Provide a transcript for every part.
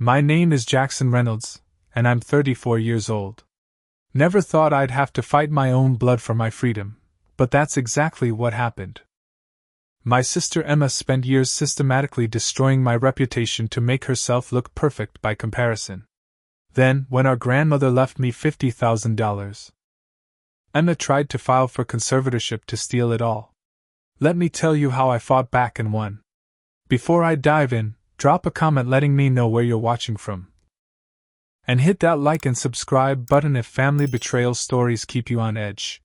My name is Jackson Reynolds, and I'm 34 years old. Never thought I'd have to fight my own blood for my freedom, but that's exactly what happened. My sister Emma spent years systematically destroying my reputation to make herself look perfect by comparison. Then, when our grandmother left me $50,000, Emma tried to file for conservatorship to steal it all. Let me tell you how I fought back and won. Before I dive in, drop a comment letting me know where you're watching from. And hit that like and subscribe button if family betrayal stories keep you on edge.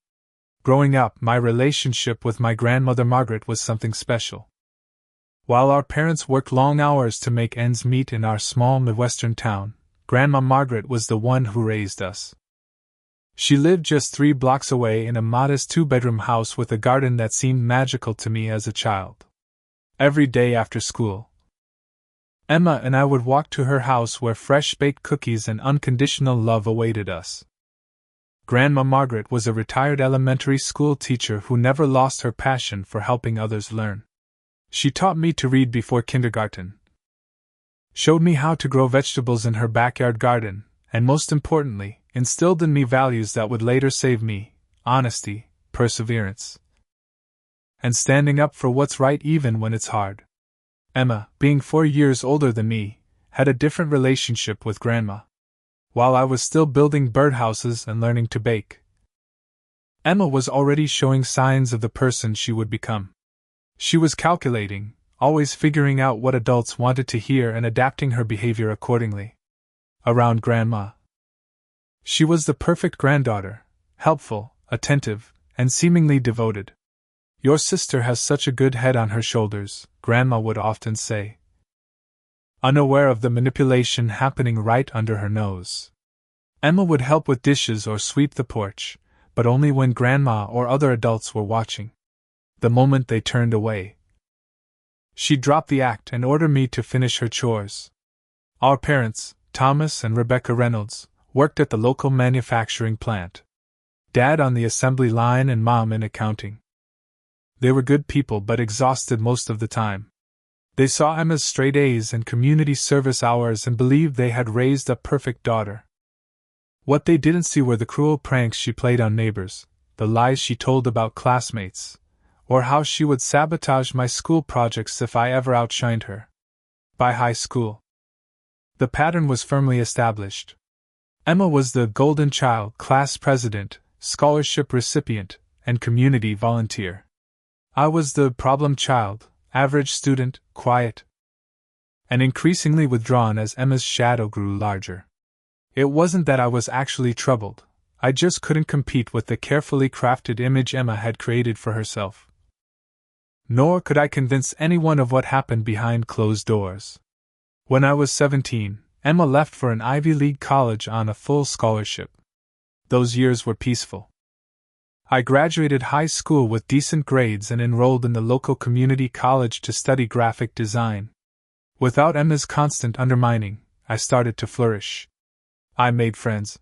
Growing up, my relationship with my grandmother Margaret was something special. While our parents worked long hours to make ends meet in our small Midwestern town, Grandma Margaret was the one who raised us. She lived just 3 blocks away in a modest 2-bedroom house with a garden that seemed magical to me as a child. Every day after school, Emma and I would walk to her house where fresh-baked cookies and unconditional love awaited us. Grandma Margaret was a retired elementary school teacher who never lost her passion for helping others learn. She taught me to read before kindergarten, showed me how to grow vegetables in her backyard garden, and most importantly, instilled in me values that would later save me: honesty, perseverance, and standing up for what's right even when it's hard. Emma, being 4 years older than me, had a different relationship with Grandma. While I was still building birdhouses and learning to bake, Emma was already showing signs of the person she would become. She was calculating, always figuring out what adults wanted to hear and adapting her behavior accordingly. Around Grandma, she was the perfect granddaughter, helpful, attentive, and seemingly devoted. "Your sister has such a good head on her shoulders," Grandma would often say, unaware of the manipulation happening right under her nose. Emma would help with dishes or sweep the porch, but only when Grandma or other adults were watching. The moment they turned away, she'd drop the act and order me to finish her chores. Our parents, Thomas and Rebecca Reynolds, worked at the local manufacturing plant. Dad on the assembly line and Mom in accounting. They were good people but exhausted most of the time. They saw Emma's straight A's and community service hours and believed they had raised a perfect daughter. What they didn't see were the cruel pranks she played on neighbors, the lies she told about classmates, or how she would sabotage my school projects if I ever outshined her. By high school, the pattern was firmly established. Emma was the golden child, class president, scholarship recipient, and community volunteer. I was the problem child, average student, quiet, and increasingly withdrawn as Emma's shadow grew larger. It wasn't that I was actually troubled, I just couldn't compete with the carefully crafted image Emma had created for herself. Nor could I convince anyone of what happened behind closed doors. When I was 17, Emma left for an Ivy League college on a full scholarship. Those years were peaceful. I graduated high school with decent grades and enrolled in the local community college to study graphic design. Without Emma's constant undermining, I started to flourish. I made friends,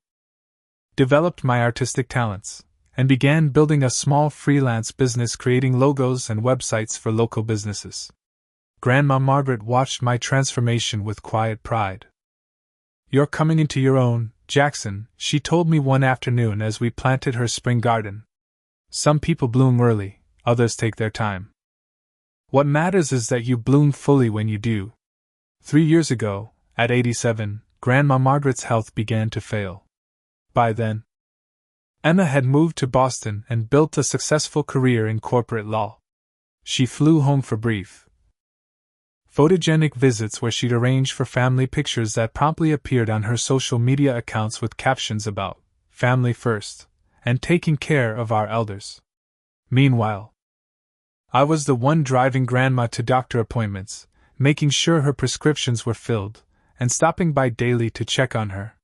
developed my artistic talents, and began building a small freelance business creating logos and websites for local businesses. Grandma Margaret watched my transformation with quiet pride. "You're coming into your own, Jackson," she told me one afternoon as we planted her spring garden. "Some people bloom early, others take their time. What matters is that you bloom fully when you do." 3 years ago, at 87, Grandma Margaret's health began to fail. By then, Emma had moved to Boston and built a successful career in corporate law. She flew home for brief, photogenic visits where she'd arrange for family pictures that promptly appeared on her social media accounts with captions about family first and taking care of our elders. Meanwhile, I was the one driving Grandma to doctor appointments, making sure her prescriptions were filled, and stopping by daily to check on her.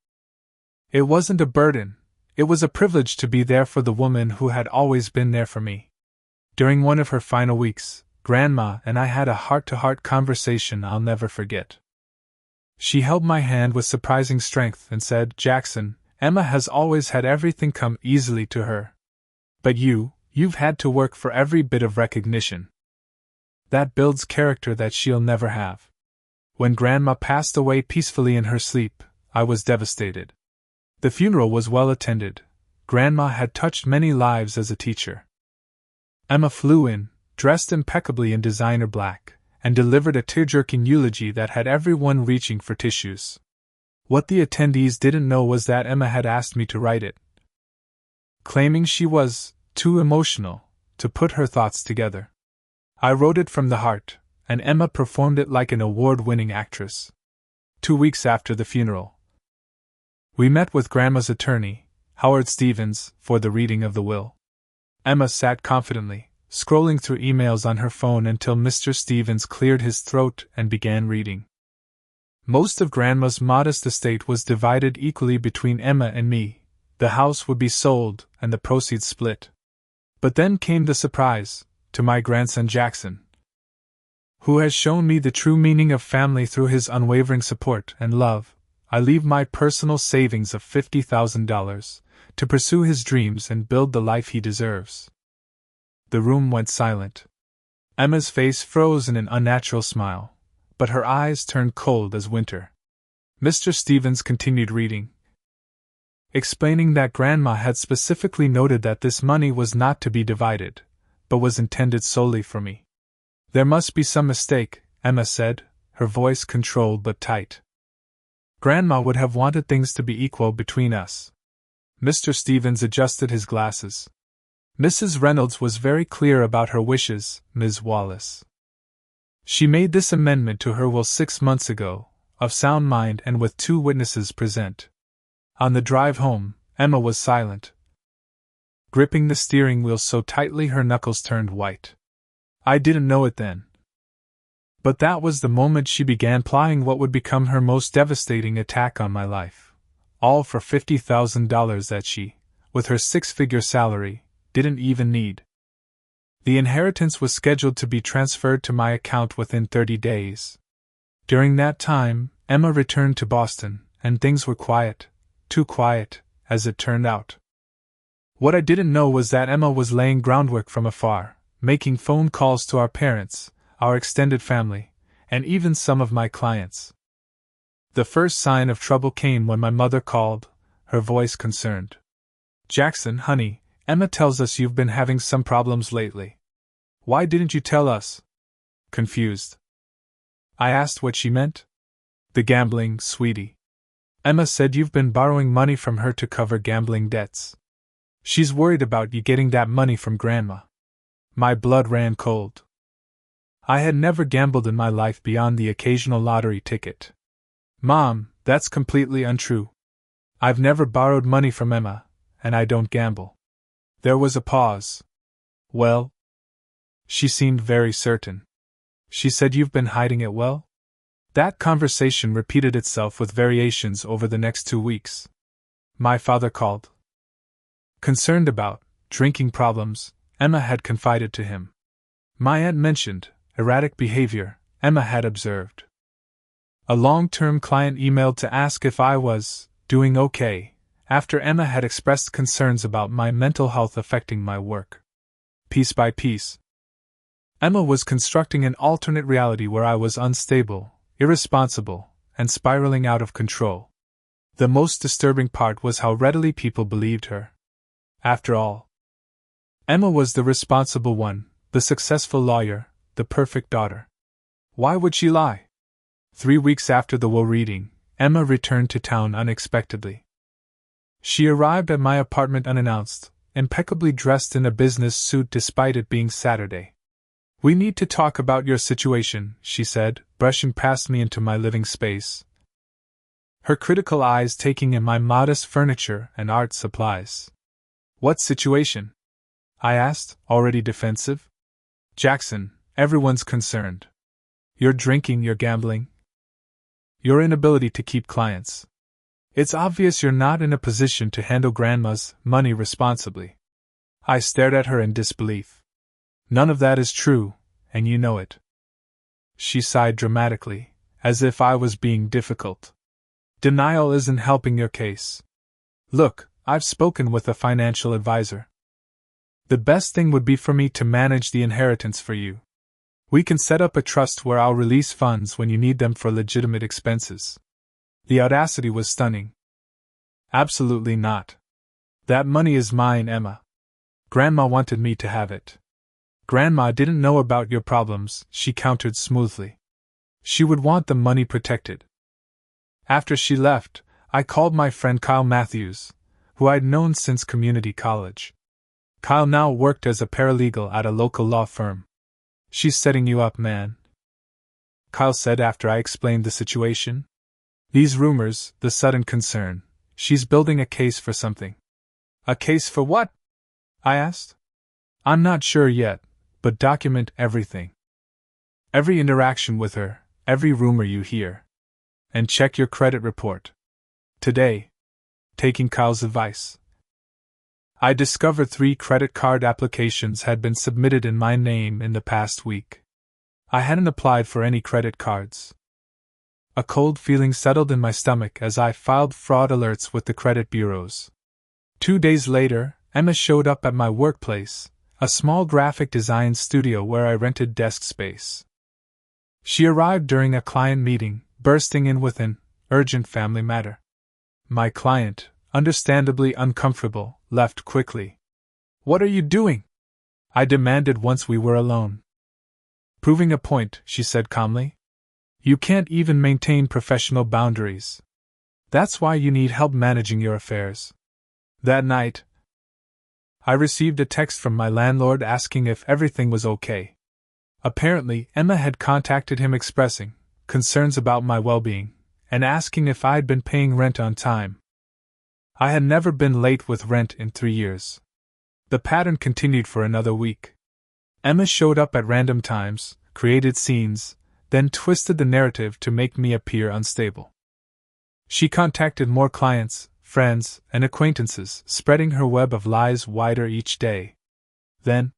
It wasn't a burden. It was a privilege to be there for the woman who had always been there for me. During one of her final weeks, Grandma and I had a heart-to-heart conversation I'll never forget. She held my hand with surprising strength and said, "Jackson, Emma has always had everything come easily to her. But you've had to work for every bit of recognition. That builds character that she'll never have. When Grandma passed away peacefully in her sleep, I was devastated. The funeral was well attended. Grandma had touched many lives as a teacher. Emma flew in, dressed impeccably in designer black, and delivered a tear-jerking eulogy that had everyone reaching for tissues. What the attendees didn't know was that Emma had asked me to write it, claiming she was too emotional to put her thoughts together. I wrote it from the heart, and Emma performed it like an award-winning actress. 2 weeks after the funeral, we met with Grandma's attorney, Howard Stevens, for the reading of the will. Emma sat confidently, scrolling through emails on her phone until Mr. Stevens cleared his throat and began reading. Most of Grandma's modest estate was divided equally between Emma and me. The house would be sold and the proceeds split. But then came the surprise, to my grandson Jackson, who has shown me the true meaning of family through his unwavering support and love. I leave my personal savings of $50,000 to pursue his dreams and build the life he deserves. The room went silent. Emma's face froze in an unnatural smile, but her eyes turned cold as winter. Mr. Stevens continued reading, explaining that Grandma had specifically noted that this money was not to be divided, but was intended solely for me. There must be some mistake, Emma said, her voice controlled but tight. Grandma would have wanted things to be equal between us. Mr. Stevens adjusted his glasses. Mrs. Reynolds was very clear about her wishes, Ms. Wallace. She made this amendment to her will 6 months ago, of sound mind and with 2 witnesses present. On the drive home, Emma was silent, gripping the steering wheel so tightly her knuckles turned white. I didn't know it then, but that was the moment she began plotting what would become her most devastating attack on my life. All for $50,000 that she, with her 6-figure salary, didn't even need. The inheritance was scheduled to be transferred to my account within 30 days. During that time, Emma returned to Boston, and things were quiet, too quiet, as it turned out. What I didn't know was that Emma was laying groundwork from afar, making phone calls to our parents, our extended family, and even some of my clients. The first sign of trouble came when my mother called, her voice concerned. "Jackson, honey, Emma tells us you've been having some problems lately. Why didn't you tell us?" Confused, I asked what she meant. "The gambling, sweetie. Emma said you've been borrowing money from her to cover gambling debts. She's worried about you getting that money from Grandma." My blood ran cold. I had never gambled in my life beyond the occasional lottery ticket. "Mom, that's completely untrue. I've never borrowed money from Emma, and I don't gamble." There was a pause. "Well?" She seemed very certain. "She said you've been hiding it well?" That conversation repeated itself with variations over the next 2 weeks. My father called. Concerned about drinking problems, Emma had confided to him. My aunt mentioned erratic behavior Emma had observed. A long-term client emailed to ask if I was doing okay, after Emma had expressed concerns about my mental health affecting my work. Piece by piece, Emma was constructing an alternate reality where I was unstable, irresponsible, and spiraling out of control. The most disturbing part was how readily people believed her. After all, Emma was the responsible one, the successful lawyer, the perfect daughter. Why would she lie? 3 weeks after the will reading, Emma returned to town unexpectedly. She arrived at my apartment unannounced, impeccably dressed in a business suit despite it being Saturday. "We need to talk about your situation," she said, brushing past me into my living space, her critical eyes taking in my modest furniture and art supplies. "What situation?" I asked, already defensive. "Jackson, everyone's concerned. Your drinking, your gambling, your inability to keep clients. It's obvious you're not in a position to handle Grandma's money responsibly." I stared at her in disbelief. "None of that is true, and you know it." She sighed dramatically, as if I was being difficult. "Denial isn't helping your case. Look, I've spoken with a financial advisor. The best thing would be for me to manage the inheritance for you. We can set up a trust where I'll release funds when you need them for legitimate expenses. The audacity was stunning. Absolutely not. That money is mine, Emma. Grandma wanted me to have it. Grandma didn't know about your problems, she countered smoothly. She would want the money protected. After she left, I called my friend Kyle Matthews, who I'd known since community college. Kyle now worked as a paralegal at a local law firm. She's setting you up, man, Kyle said after I explained the situation. These rumors, the sudden concern. She's building a case for something. A case for what? I asked. I'm not sure yet, but document everything. Every interaction with her, every rumor you hear. And check your credit report. Today, taking Kyle's advice, I discovered 3 credit card applications had been submitted in my name in the past week. I hadn't applied for any credit cards. A cold feeling settled in my stomach as I filed fraud alerts with the credit bureaus. 2 days later, Emma showed up at my workplace, a small graphic design studio where I rented desk space. She arrived during a client meeting, bursting in with an urgent family matter. My client, understandably uncomfortable, left quickly. What are you doing? I demanded once we were alone. Proving a point, she said calmly. You can't even maintain professional boundaries. That's why you need help managing your affairs. That night, I received a text from my landlord asking if everything was okay. Apparently, Emma had contacted him expressing concerns about my well-being and asking if I'd been paying rent on time. I had never been late with rent in 3 years. The pattern continued for another week. Emma showed up at random times, created scenes, then twisted the narrative to make me appear unstable. She contacted more clients, friends, and acquaintances, spreading her web of lies wider each day. Then,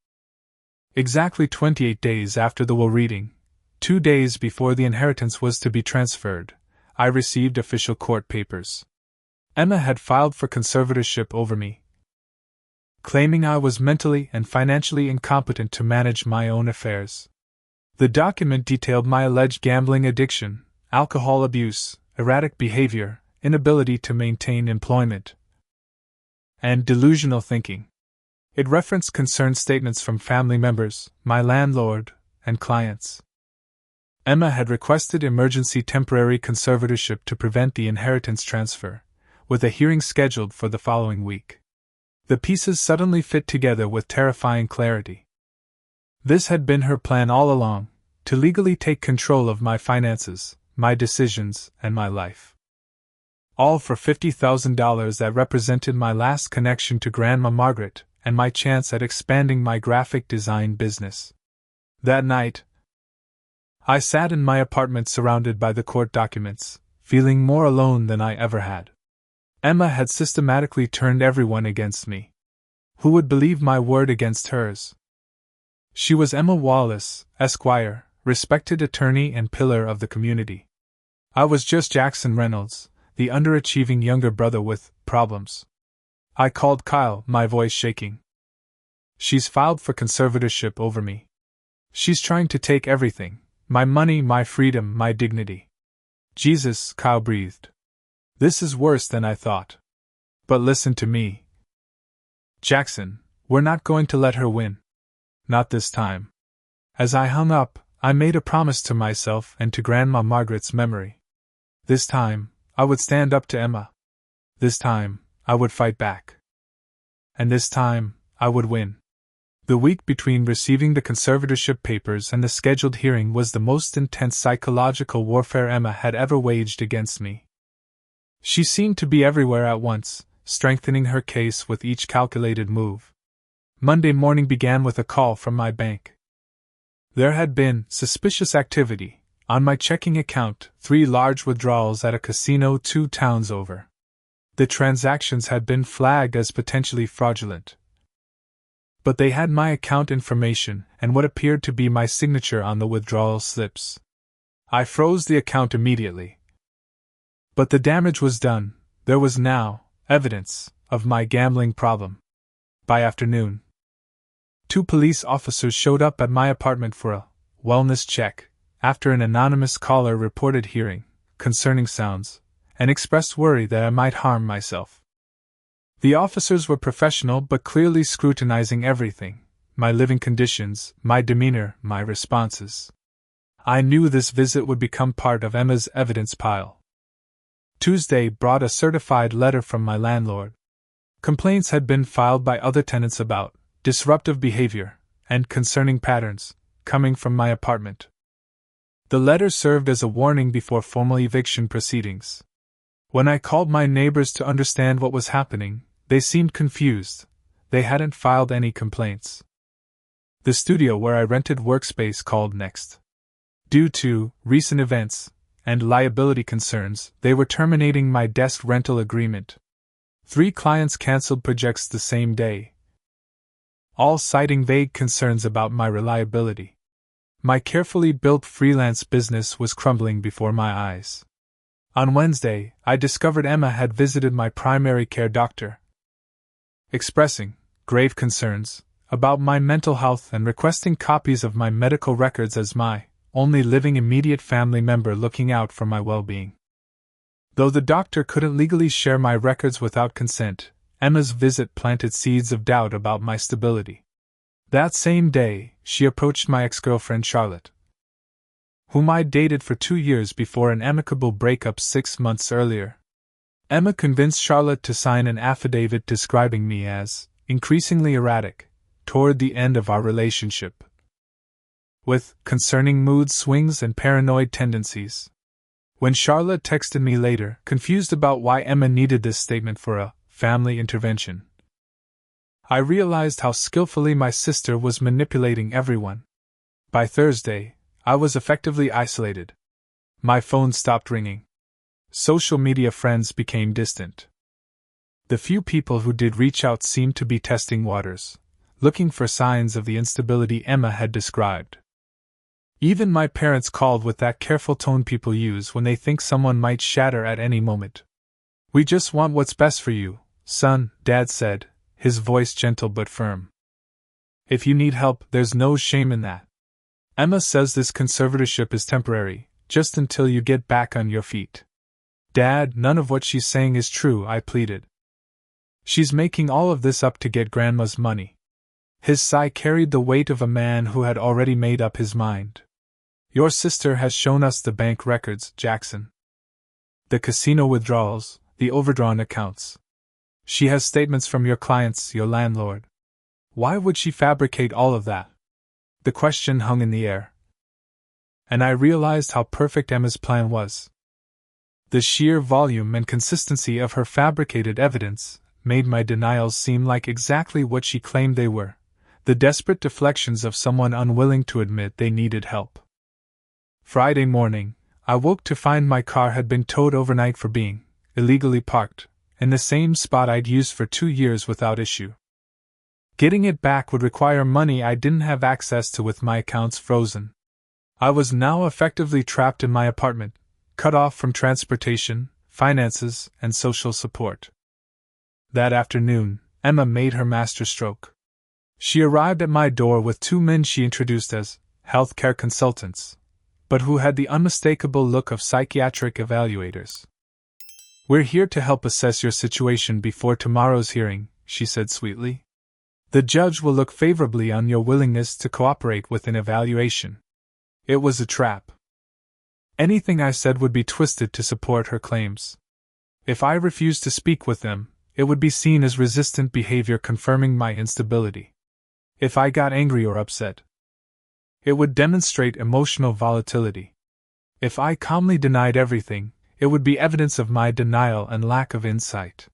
exactly 28 days after the will reading, 2 days before the inheritance was to be transferred, I received official court papers. Emma had filed for conservatorship over me, claiming I was mentally and financially incompetent to manage my own affairs. The document detailed my alleged gambling addiction, alcohol abuse, erratic behavior, inability to maintain employment, and delusional thinking. It referenced concerned statements from family members, my landlord, and clients. Emma had requested emergency temporary conservatorship to prevent the inheritance transfer, with a hearing scheduled for the following week. The pieces suddenly fit together with terrifying clarity. This had been her plan all along, to legally take control of my finances, my decisions, and my life. All for $50,000 that represented my last connection to Grandma Margaret and my chance at expanding my graphic design business. That night, I sat in my apartment surrounded by the court documents, feeling more alone than I ever had. Emma had systematically turned everyone against me. Who would believe my word against hers? She was Emma Wallace, Esquire, respected attorney and pillar of the community. I was just Jackson Reynolds, the underachieving younger brother with problems. I called Kyle, my voice shaking. She's filed for conservatorship over me. She's trying to take everything, my money, my freedom, my dignity. Jesus, Kyle breathed. This is worse than I thought. But listen to me. Jackson, we're not going to let her win. Not this time. As I hung up, I made a promise to myself and to Grandma Margaret's memory. This time, I would stand up to Emma. This time, I would fight back. And this time, I would win. The week between receiving the conservatorship papers and the scheduled hearing was the most intense psychological warfare Emma had ever waged against me. She seemed to be everywhere at once, strengthening her case with each calculated move. Monday morning began with a call from my bank. There had been suspicious activity on my checking account, 3 large withdrawals at a casino 2 towns over. The transactions had been flagged as potentially fraudulent. But they had my account information and what appeared to be my signature on the withdrawal slips. I froze the account immediately. But the damage was done. There was now evidence of my gambling problem. By afternoon, 2 police officers showed up at my apartment for a wellness check, after an anonymous caller reported hearing concerning sounds, and expressed worry that I might harm myself. The officers were professional but clearly scrutinizing everything: my living conditions, my demeanor, my responses. I knew this visit would become part of Emma's evidence pile. Tuesday brought a certified letter from my landlord. Complaints had been filed by other tenants about disruptive behavior and concerning patterns coming from my apartment. The letter served as a warning before formal eviction proceedings. When I called my neighbors to understand what was happening, they seemed confused. They hadn't filed any complaints. The studio where I rented workspace called next. Due to recent events and liability concerns, they were terminating my desk rental agreement. 3 clients canceled projects the same day, all citing vague concerns about my reliability. My carefully built freelance business was crumbling before my eyes. On Wednesday, I discovered Emma had visited my primary care doctor, expressing grave concerns about my mental health and requesting copies of my medical records as my only living immediate family member looking out for my well-being. Though the doctor couldn't legally share my records without consent, Emma's visit planted seeds of doubt about my stability. That same day, she approached my ex-girlfriend Charlotte, whom I dated for 2 years before an amicable breakup 6 months earlier. Emma convinced Charlotte to sign an affidavit describing me as increasingly erratic toward the end of our relationship, with concerning mood swings and paranoid tendencies. When Charlotte texted me later, confused about why Emma needed this statement for a family intervention, I realized how skillfully my sister was manipulating everyone. By Thursday, I was effectively isolated. My phone stopped ringing. Social media friends became distant. The few people who did reach out seemed to be testing waters, looking for signs of the instability Emma had described. Even my parents called with that careful tone people use when they think someone might shatter at any moment. "We just want what's best for you, son," Dad said, his voice gentle but firm. "If you need help, there's no shame in that. Emma says this conservatorship is temporary, just until you get back on your feet." "Dad, none of what she's saying is true," I pleaded. "She's making all of this up to get Grandma's money." His sigh carried the weight of a man who had already made up his mind. "Your sister has shown us the bank records, Jackson. The casino withdrawals, the overdrawn accounts. She has statements from your clients, your landlord. Why would she fabricate all of that?" The question hung in the air. And I realized how perfect Emma's plan was. The sheer volume and consistency of her fabricated evidence made my denials seem like exactly what she claimed they were: the desperate deflections of someone unwilling to admit they needed help. Friday morning, I woke to find my car had been towed overnight for being illegally parked in the same spot I'd used for 2 years without issue. Getting it back would require money I didn't have access to with my accounts frozen. I was now effectively trapped in my apartment, cut off from transportation, finances, and social support. That afternoon, Emma made her masterstroke. She arrived at my door with 2 men she introduced as healthcare consultants, but who had the unmistakable look of psychiatric evaluators. "We're here to help assess your situation before tomorrow's hearing," she said sweetly. "The judge will look favorably on your willingness to cooperate with an evaluation." It was a trap. Anything I said would be twisted to support her claims. If I refused to speak with them, it would be seen as resistant behavior confirming my instability. If I got angry or upset, it would demonstrate emotional volatility. If I calmly denied everything, it would be evidence of my denial and lack of insight.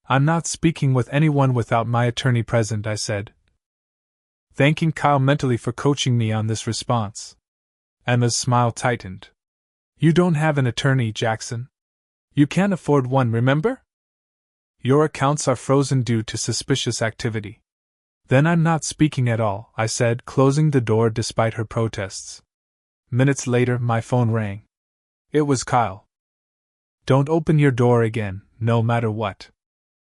"I'm not speaking with anyone without my attorney present," I said, thanking Kyle mentally for coaching me on this response. Emma's smile tightened. "You don't have an attorney, Jackson. You can't afford one, remember? Your accounts are frozen due to suspicious activity." "Then I'm not speaking at all," I said, closing the door despite her protests. Minutes later, my phone rang. It was Kyle. "Don't open your door again, no matter what.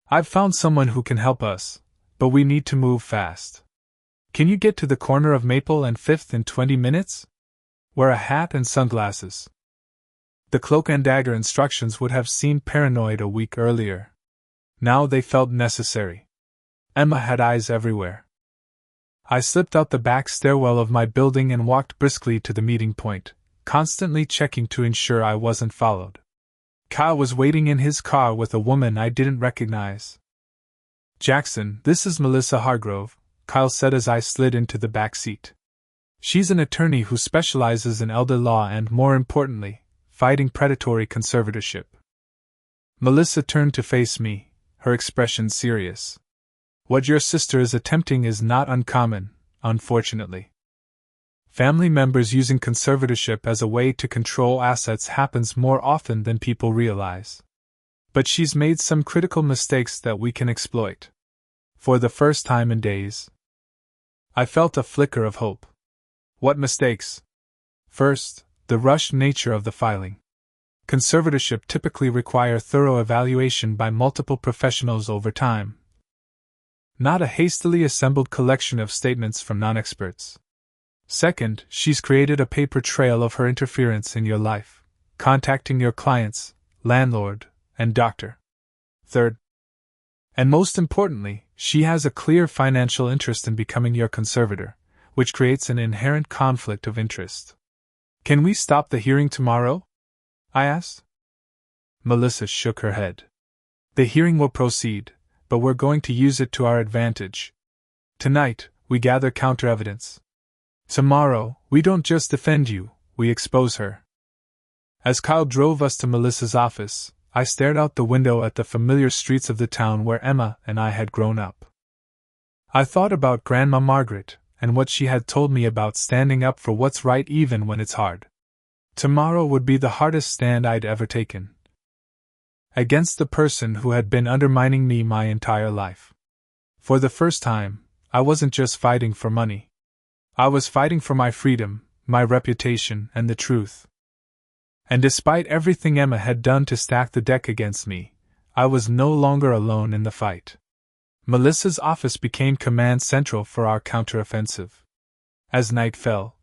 I've found someone who can help us, but we need to move fast. Can you get to the corner of Maple and 5th in 20 minutes? Wear a hat and sunglasses. The cloak and dagger instructions would have seemed paranoid a week earlier. Now they felt necessary. Emma had eyes everywhere. I slipped out the back stairwell of my building and walked briskly to the meeting point, constantly checking to ensure I wasn't followed. Kyle was waiting in his car with a woman I didn't recognize. "Jackson, this is Melissa Hargrove," Kyle said as I slid into the back seat. "She's an attorney who specializes in elder law and, more importantly, fighting predatory conservatorship." Melissa turned to face me, her expression serious. "What your sister is attempting is not uncommon, unfortunately. Family members using conservatorship as a way to control assets happens more often than people realize. But she's made some critical mistakes that we can exploit." For the first time in days, I felt a flicker of hope. "What mistakes?" "First, the rushed nature of the filing. Conservatorship typically require thorough evaluation by multiple professionals over time, not a hastily assembled collection of statements from non-experts. Second, she's created a paper trail of her interference in your life, contacting your clients, landlord, and doctor. Third, and most importantly, she has a clear financial interest in becoming your conservator, which creates an inherent conflict of interest." "Can we stop the hearing tomorrow?" I asked. Melissa shook her head. "The hearing will proceed, but we're going to use it to our advantage. Tonight, we gather counter-evidence. Tomorrow, we don't just defend you, we expose her." As Kyle drove us to Melissa's office, I stared out the window at the familiar streets of the town where Emma and I had grown up. I thought about Grandma Margaret, and what she had told me about standing up for what's right even when it's hard. Tomorrow would be the hardest stand I'd ever taken. Against the person who had been undermining me my entire life. For the first time, I wasn't just fighting for money. I was fighting for my freedom, my reputation, and the truth. And despite everything Emma had done to stack the deck against me, I was no longer alone in the fight. Melissa's office became command central for our counteroffensive. As night fell,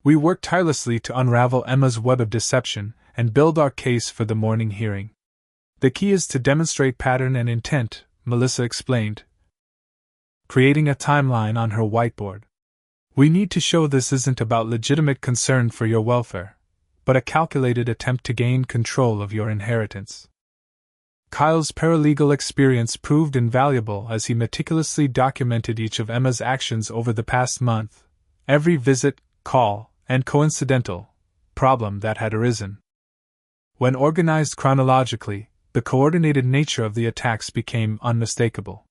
we worked tirelessly to unravel Emma's web of deception and build our case for the morning hearing. "The key is to demonstrate pattern and intent," Melissa explained, creating a timeline on her whiteboard. "We need to show this isn't about legitimate concern for your welfare, but a calculated attempt to gain control of your inheritance." Kyle's paralegal experience proved invaluable as he meticulously documented each of Emma's actions over the past month, every visit, call, and coincidental problem that had arisen. When organized chronologically, the coordinated nature of the attacks became unmistakable.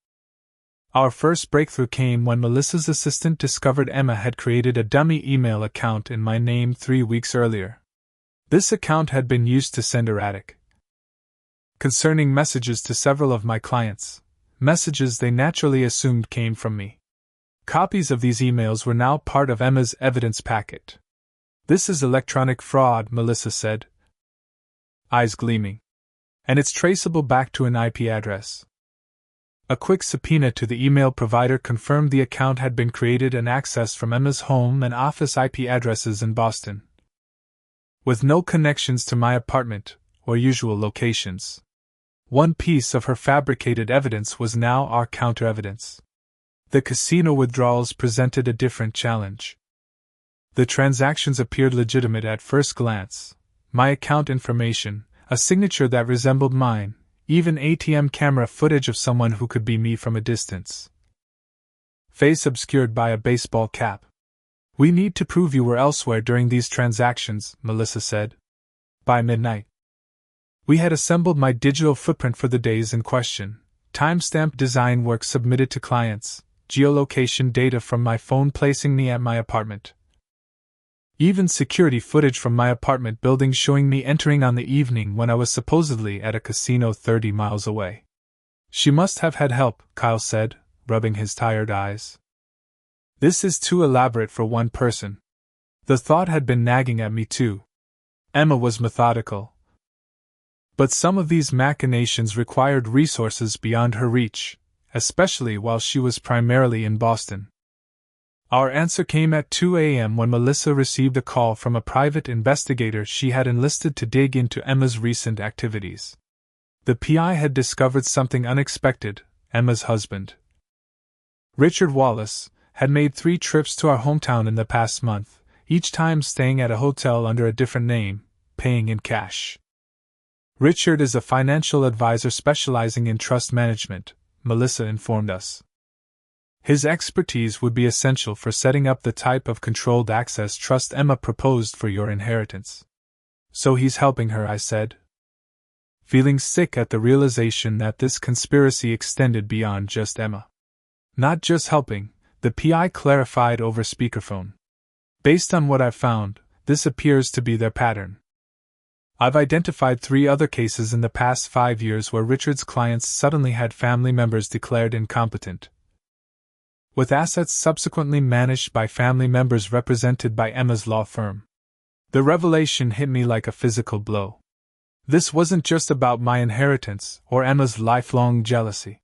Our first breakthrough came when Melissa's assistant discovered Emma had created a dummy email account in my name 3 weeks earlier. This account had been used to send erratic, concerning messages to several of my clients, messages they naturally assumed came from me. Copies of these emails were now part of Emma's evidence packet. "This is electronic fraud," Melissa said, eyes gleaming. "And it's traceable back to an IP address." A quick subpoena to the email provider confirmed the account had been created and accessed from Emma's home and office IP addresses in Boston, with no connections to my apartment or usual locations. One piece of her fabricated evidence was now our counter-evidence. The casino withdrawals presented a different challenge. The transactions appeared legitimate at first glance. My account information, a signature that resembled mine, even ATM camera footage of someone who could be me from a distance. Face obscured by a baseball cap. "We need to prove you were elsewhere during these transactions," Melissa said. By midnight, we had assembled my digital footprint for the days in question, timestamped design work submitted to clients, geolocation data from my phone placing me at my apartment. Even security footage from my apartment building showing me entering on the evening when I was supposedly at a casino 30 miles away. "She must have had help," Kyle said, rubbing his tired eyes. "This is too elaborate for one person." The thought had been nagging at me too. Emma was methodical, but some of these machinations required resources beyond her reach, especially while she was primarily in Boston. Our answer came at 2 a.m. when Melissa received a call from a private investigator she had enlisted to dig into Emma's recent activities. The PI had discovered something unexpected. Emma's husband, Richard Wallace, had made 3 trips to our hometown in the past month, each time staying at a hotel under a different name, paying in cash. Richard is a financial advisor specializing in trust management, Melissa informed us. His expertise would be essential for setting up the type of controlled access trust Emma proposed for your inheritance. So he's helping her, I said, feeling sick at the realization that this conspiracy extended beyond just Emma. Not just helping, the PI clarified over speakerphone. Based on what I've found, this appears to be their pattern. I've identified 3 other cases in the past 5 years where Richard's clients suddenly had family members declared incompetent, with assets subsequently managed by family members represented by Emma's law firm. The revelation hit me like a physical blow. This wasn't just about my inheritance or Emma's lifelong jealousy.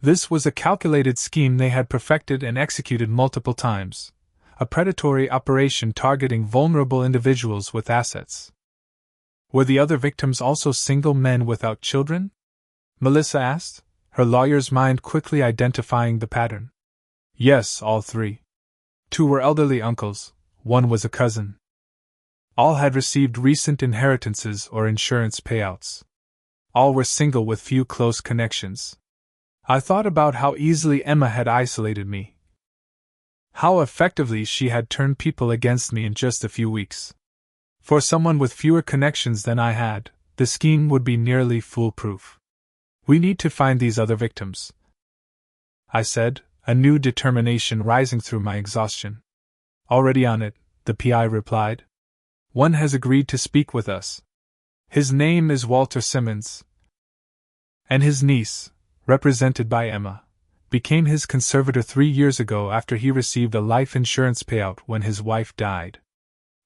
This was a calculated scheme they had perfected and executed multiple times, a predatory operation targeting vulnerable individuals with assets. Were the other victims also single men without children? Melissa asked, her lawyer's mind quickly identifying the pattern. Yes, all 3. 2 were elderly uncles, 1 was a cousin. All had received recent inheritances or insurance payouts. All were single with few close connections. I thought about how easily Emma had isolated me. How effectively she had turned people against me in just a few weeks. For someone with fewer connections than I had, the scheme would be nearly foolproof. We need to find these other victims, I said, a new determination rising through my exhaustion. Already on it, the PI replied. One has agreed to speak with us. His name is Walter Simmons. And his niece, represented by Emma, became his conservator 3 years ago after he received a life insurance payout when his wife died.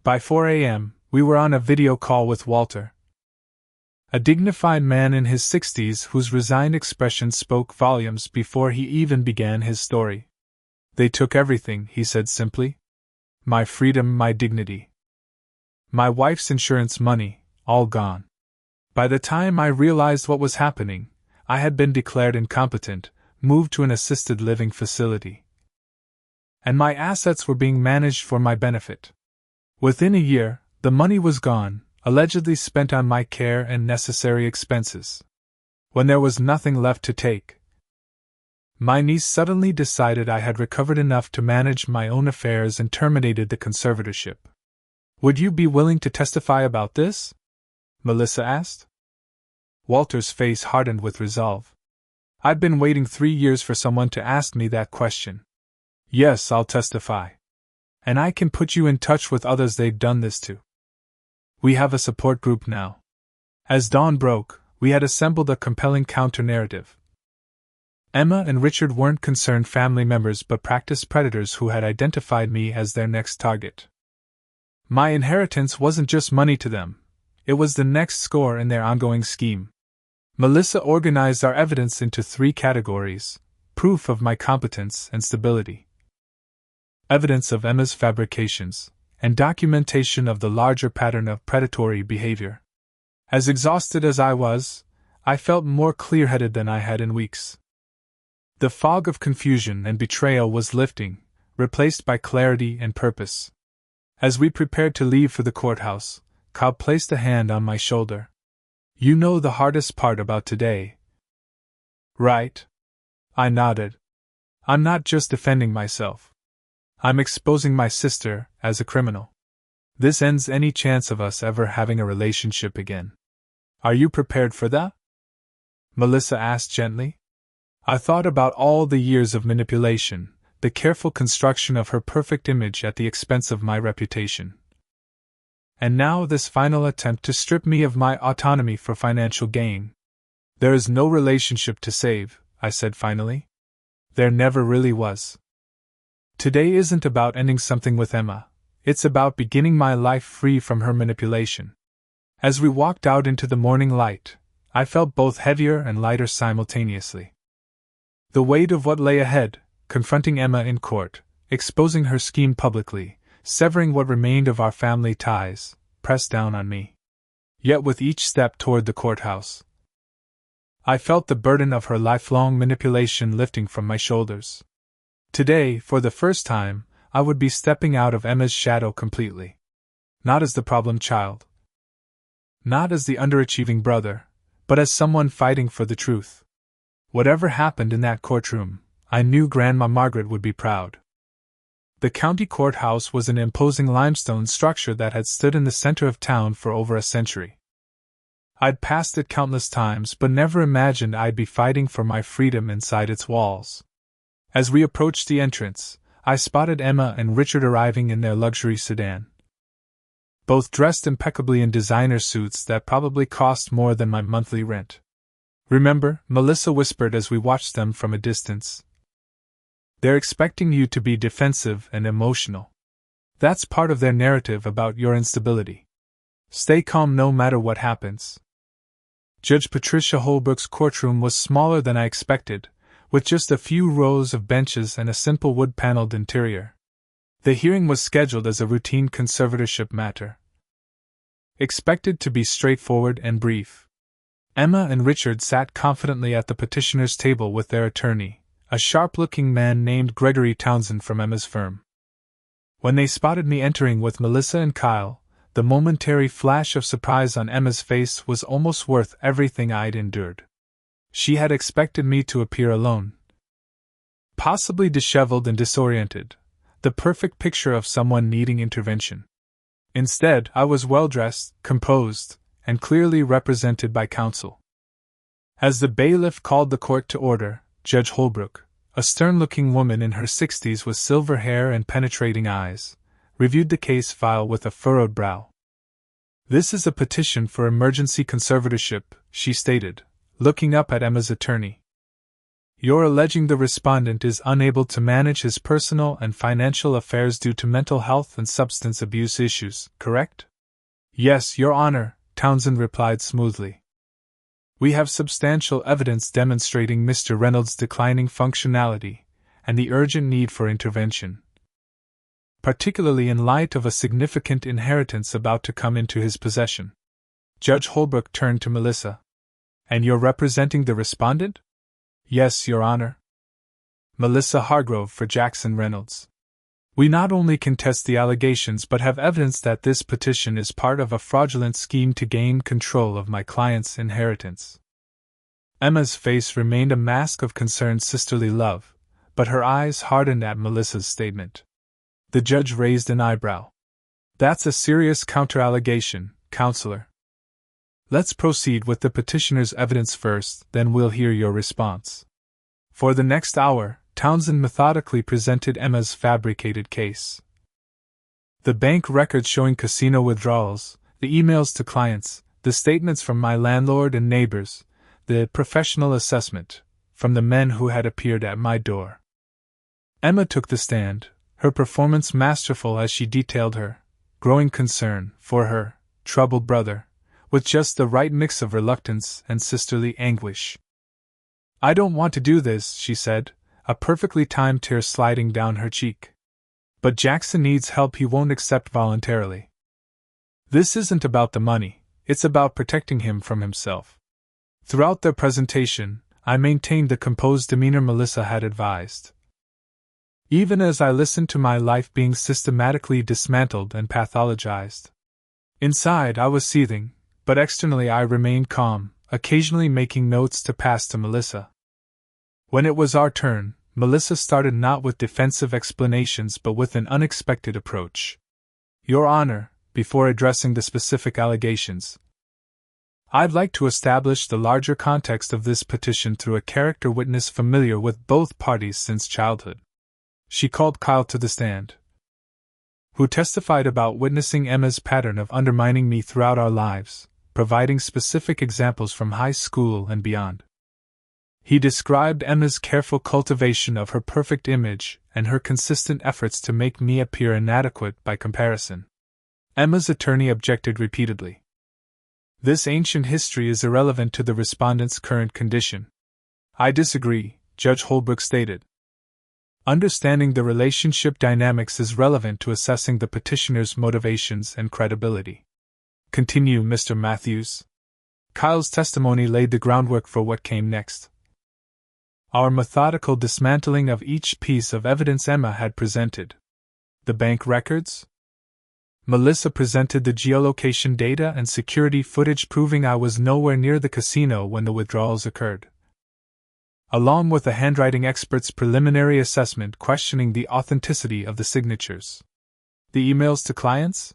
By 4 a.m., we were on a video call with Walter, a dignified man in his 60s whose resigned expression spoke volumes before he even began his story. They took everything, he said simply. My freedom, my dignity. My wife's insurance money, all gone. By the time I realized what was happening, I had been declared incompetent, moved to an assisted living facility, and my assets were being managed for my benefit. Within a year, the money was gone, allegedly spent on my care and necessary expenses. When there was nothing left to take, my niece suddenly decided I had recovered enough to manage my own affairs and terminated the conservatorship. Would you be willing to testify about this? Melissa asked. Walter's face hardened with resolve. I'd been waiting 3 years for someone to ask me that question. Yes, I'll testify. And I can put you in touch with others they've done this to. We have a support group now. As dawn broke, we had assembled a compelling counter-narrative. Emma and Richard weren't concerned family members but practiced predators who had identified me as their next target. My inheritance wasn't just money to them, it was the next score in their ongoing scheme. Melissa organized our evidence into 3 categories: proof of my competence and stability, evidence of Emma's fabrications, and documentation of the larger pattern of predatory behavior. As exhausted as I was, I felt more clear-headed than I had in weeks. The fog of confusion and betrayal was lifting, replaced by clarity and purpose. As we prepared to leave for the courthouse, Cobb placed a hand on my shoulder. You know the hardest part about today, right? I nodded. I'm not just defending myself. I'm exposing my sister as a criminal. This ends any chance of us ever having a relationship again. Are you prepared for that? Melissa asked gently. I thought about all the years of manipulation, the careful construction of her perfect image at the expense of my reputation. And now this final attempt to strip me of my autonomy for financial gain. There is no relationship to save, I said finally. There never really was. Today isn't about ending something with Emma, it's about beginning my life free from her manipulation. As we walked out into the morning light, I felt both heavier and lighter simultaneously. The weight of what lay ahead, confronting Emma in court, exposing her scheme publicly, severing what remained of our family ties, pressed down on me. Yet with each step toward the courthouse, I felt the burden of her lifelong manipulation lifting from my shoulders. Today, for the first time, I would be stepping out of Emma's shadow completely. Not as the problem child. Not as the underachieving brother, but as someone fighting for the truth. Whatever happened in that courtroom, I knew Grandma Margaret would be proud. The county courthouse was an imposing limestone structure that had stood in the center of town for over a century. I'd passed it countless times but never imagined I'd be fighting for my freedom inside its walls. As we approached the entrance, I spotted Emma and Richard arriving in their luxury sedan. Both dressed impeccably in designer suits that probably cost more than my monthly rent. "Remember," Melissa whispered as we watched them from a distance. "They're expecting you to be defensive and emotional. That's part of their narrative about your instability. Stay calm no matter what happens." Judge Patricia Holbrook's courtroom was smaller than I expected, with just a few rows of benches and a simple wood-paneled interior. The hearing was scheduled as a routine conservatorship matter, expected to be straightforward and brief. Emma and Richard sat confidently at the petitioner's table with their attorney, a sharp-looking man named Gregory Townsend from Emma's firm. When they spotted me entering with Melissa and Kyle, the momentary flash of surprise on Emma's face was almost worth everything I'd endured. She had expected me to appear alone, possibly disheveled and disoriented, the perfect picture of someone needing intervention. Instead, I was well-dressed, composed, and clearly represented by counsel. As the bailiff called the court to order, Judge Holbrook, a stern-looking woman in her 60s with silver hair and penetrating eyes, reviewed the case file with a furrowed brow. "This is a petition for emergency conservatorship," she stated, looking up at Emma's attorney. "You're alleging the respondent is unable to manage his personal and financial affairs due to mental health and substance abuse issues, correct?" "Yes, Your Honor," Townsend replied smoothly. "We have substantial evidence demonstrating Mr. Reynolds' declining functionality and the urgent need for intervention, particularly in light of a significant inheritance about to come into his possession." Judge Holbrook turned to Melissa. "And you're representing the respondent?" "Yes, Your Honor." Melissa Hargrove for Jackson Reynolds. "We not only contest the allegations but have evidence that this petition is part of a fraudulent scheme to gain control of my client's inheritance." Emma's face remained a mask of concerned sisterly love, but her eyes hardened at Melissa's statement. The judge raised an eyebrow. "That's a serious counter-allegation, Counselor. Let's proceed with the petitioner's evidence first, then we'll hear your response." For the next hour, Townsend methodically presented Emma's fabricated case. The bank records showing casino withdrawals, the emails to clients, the statements from my landlord and neighbors, the professional assessment from the men who had appeared at my door. Emma took the stand, her performance masterful as she detailed her growing concern for her troubled brother, with just the right mix of reluctance and sisterly anguish. "I don't want to do this," she said, a perfectly timed tear sliding down her cheek. "But Jackson needs help he won't accept voluntarily. This isn't about the money, it's about protecting him from himself." Throughout their presentation, I maintained the composed demeanor Melissa had advised. Even as I listened to my life being systematically dismantled and pathologized. Inside, I was seething, but externally I remained calm, occasionally making notes to pass to Melissa. When it was our turn, Melissa started not with defensive explanations but with an unexpected approach. "Your Honor," before addressing the specific allegations, "I'd like to establish the larger context of this petition through a character witness familiar with both parties since childhood." She called Kyle to the stand, who testified about witnessing Emma's pattern of undermining me throughout our lives, providing specific examples from high school and beyond. He described Emma's careful cultivation of her perfect image and her consistent efforts to make me appear inadequate by comparison. Emma's attorney objected repeatedly. "This ancient history is irrelevant to the respondent's current condition." "I disagree," Judge Holbrook stated. Understanding the relationship dynamics is relevant to assessing the petitioner's motivations and credibility. Continue, Mr. Matthews. Kyle's testimony laid the groundwork for what came next. Our methodical dismantling of each piece of evidence Emma had presented. The bank records? Melissa presented the geolocation data and security footage proving I was nowhere near the casino when the withdrawals occurred, along with the handwriting expert's preliminary assessment questioning the authenticity of the signatures. The emails to clients?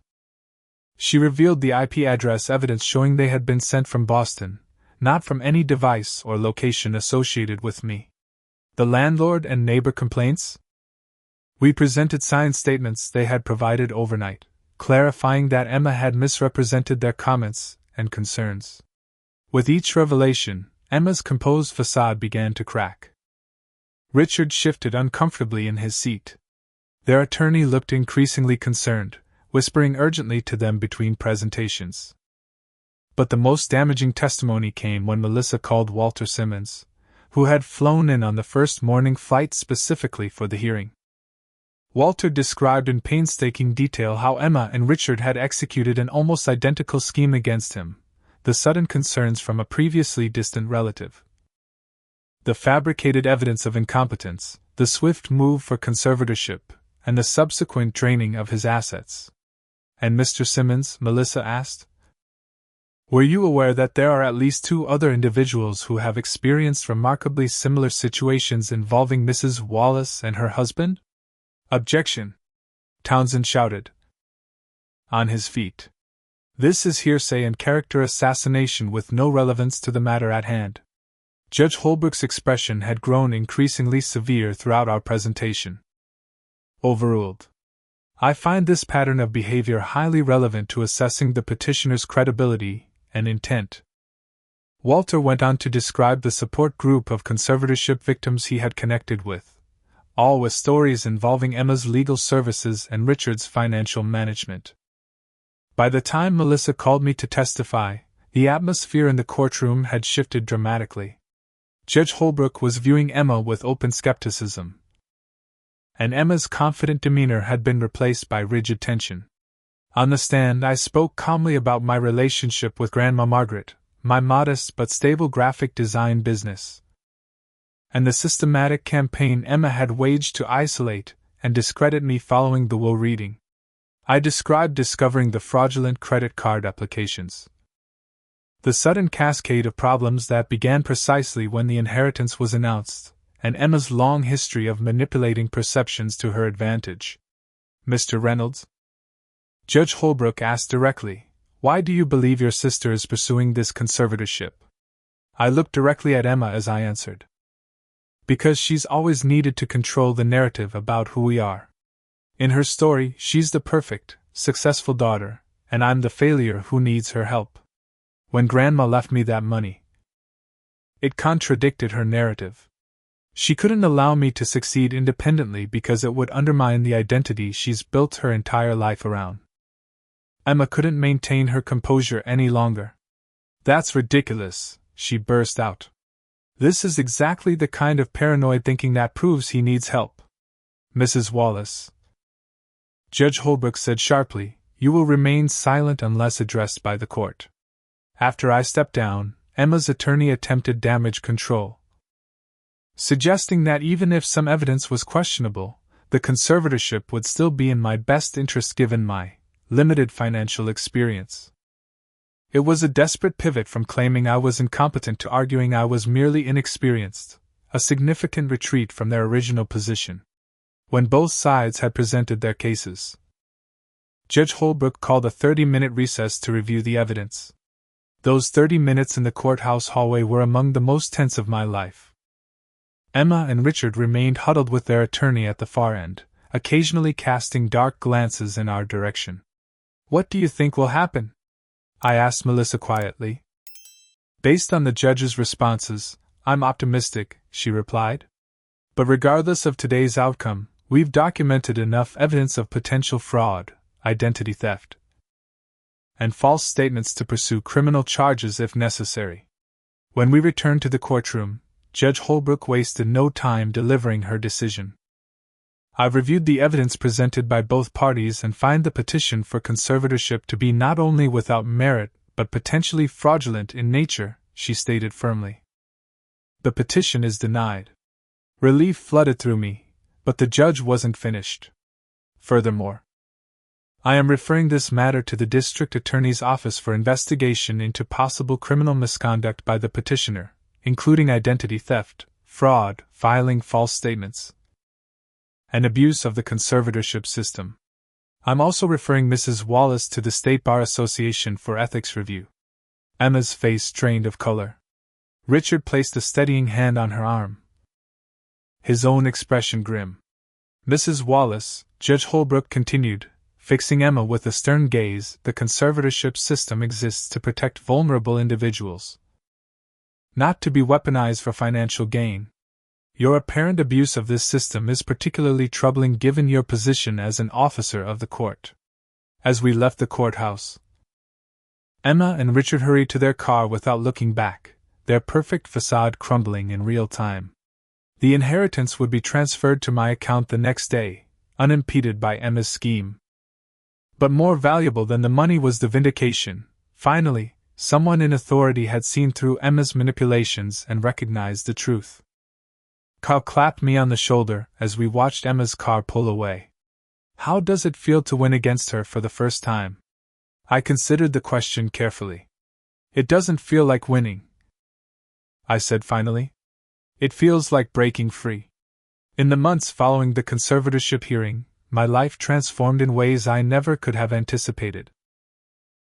She revealed the IP address evidence showing they had been sent from Boston, not from any device or location associated with me. The landlord and neighbor complaints? We presented signed statements they had provided overnight, clarifying that Emma had misrepresented their comments and concerns. With each revelation, Emma's composed facade began to crack. Richard shifted uncomfortably in his seat. Their attorney looked increasingly concerned, whispering urgently to them between presentations. But the most damaging testimony came when Melissa called Walter Simmons, who had flown in on the first morning flight specifically for the hearing. Walter described in painstaking detail how Emma and Richard had executed an almost identical scheme against him, the sudden concerns from a previously distant relative, the fabricated evidence of incompetence, the swift move for conservatorship, and the subsequent draining of his assets. And Mr. Simmons, Melissa asked, were you aware that there are at least 2 other individuals who have experienced remarkably similar situations involving Mrs. Wallace and her husband? Objection! Townsend shouted, on his feet. This is hearsay and character assassination with no relevance to the matter at hand. Judge Holbrook's expression had grown increasingly severe throughout our presentation. Overruled. I find this pattern of behavior highly relevant to assessing the petitioner's credibility and intent. Walter went on to describe the support group of conservatorship victims he had connected with, all with stories involving Emma's legal services and Richard's financial management. By the time Melissa called me to testify, the atmosphere in the courtroom had shifted dramatically. Judge Holbrook was viewing Emma with open skepticism, and Emma's confident demeanor had been replaced by rigid tension. On the stand, I spoke calmly about my relationship with Grandma Margaret, my modest but stable graphic design business, and the systematic campaign Emma had waged to isolate and discredit me following the will reading. I described discovering the fraudulent credit card applications, the sudden cascade of problems that began precisely when the inheritance was announced, and Emma's long history of manipulating perceptions to her advantage. Mr. Reynolds? Judge Holbrook asked directly, why do you believe your sister is pursuing this conservatorship? I looked directly at Emma as I answered. Because she's always needed to control the narrative about who we are. In her story, she's the perfect, successful daughter, and I'm the failure who needs her help. When Grandma left me that money, it contradicted her narrative. She couldn't allow me to succeed independently because it would undermine the identity she's built her entire life around. Emma couldn't maintain her composure any longer. That's ridiculous, she burst out. This is exactly the kind of paranoid thinking that proves he needs help. Mrs. Wallace, Judge Holbrook said sharply, you will remain silent unless addressed by the court. After I stepped down, Emma's attorney attempted damage control, suggesting that even if some evidence was questionable, the conservatorship would still be in my best interest given my limited financial experience. It was a desperate pivot from claiming I was incompetent to arguing I was merely inexperienced, a significant retreat from their original position. When both sides had presented their cases, Judge Holbrook called a 30-minute recess to review the evidence. Those 30 minutes in the courthouse hallway were among the most tense of my life. Emma and Richard remained huddled with their attorney at the far end, occasionally casting dark glances in our direction. What do you think will happen? I asked Melissa quietly. Based on the judge's responses, I'm optimistic, she replied. But regardless of today's outcome, we've documented enough evidence of potential fraud, identity theft, and false statements to pursue criminal charges if necessary. When we returned to the courtroom, Judge Holbrook wasted no time delivering her decision. I've reviewed the evidence presented by both parties and find the petition for conservatorship to be not only without merit but potentially fraudulent in nature, she stated firmly. The petition is denied. Relief flooded through me, but the judge wasn't finished. Furthermore, I am referring this matter to the district attorney's office for investigation into possible criminal misconduct by the petitioner, including identity theft, fraud, filing false statements, and abuse of the conservatorship system. I'm also referring Mrs. Wallace to the State Bar Association for ethics review. Emma's face strained of color. Richard placed a steadying hand on her arm, his own expression grim. Mrs. Wallace, Judge Holbrook continued, fixing Emma with a stern gaze, the conservatorship system exists to protect vulnerable individuals, not to be weaponized for financial gain. Your apparent abuse of this system is particularly troubling given your position as an officer of the court. As we left the courthouse, Emma and Richard hurried to their car without looking back, their perfect facade crumbling in real time. The inheritance would be transferred to my account the next day, unimpeded by Emma's scheme. But more valuable than the money was the vindication. Finally, someone in authority had seen through Emma's manipulations and recognized the truth. Carl clapped me on the shoulder as we watched Emma's car pull away. How does it feel to win against her for the first time? I considered the question carefully. It doesn't feel like winning, I said finally. It feels like breaking free. In the months following the conservatorship hearing, my life transformed in ways I never could have anticipated.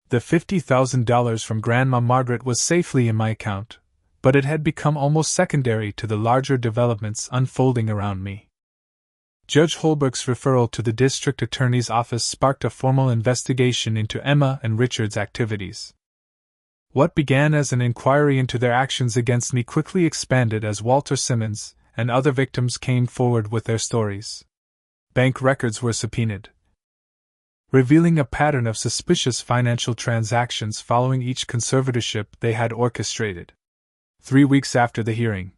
The $50,000 from Grandma Margaret was safely in my account, but it had become almost secondary to the larger developments unfolding around me. Judge Holbrook's referral to the district attorney's office sparked a formal investigation into Emma and Richard's activities. What began as an inquiry into their actions against me quickly expanded as Walter Simmons and other victims came forward with their stories. Bank records were subpoenaed, revealing a pattern of suspicious financial transactions following each conservatorship they had orchestrated. 3 weeks after the hearing,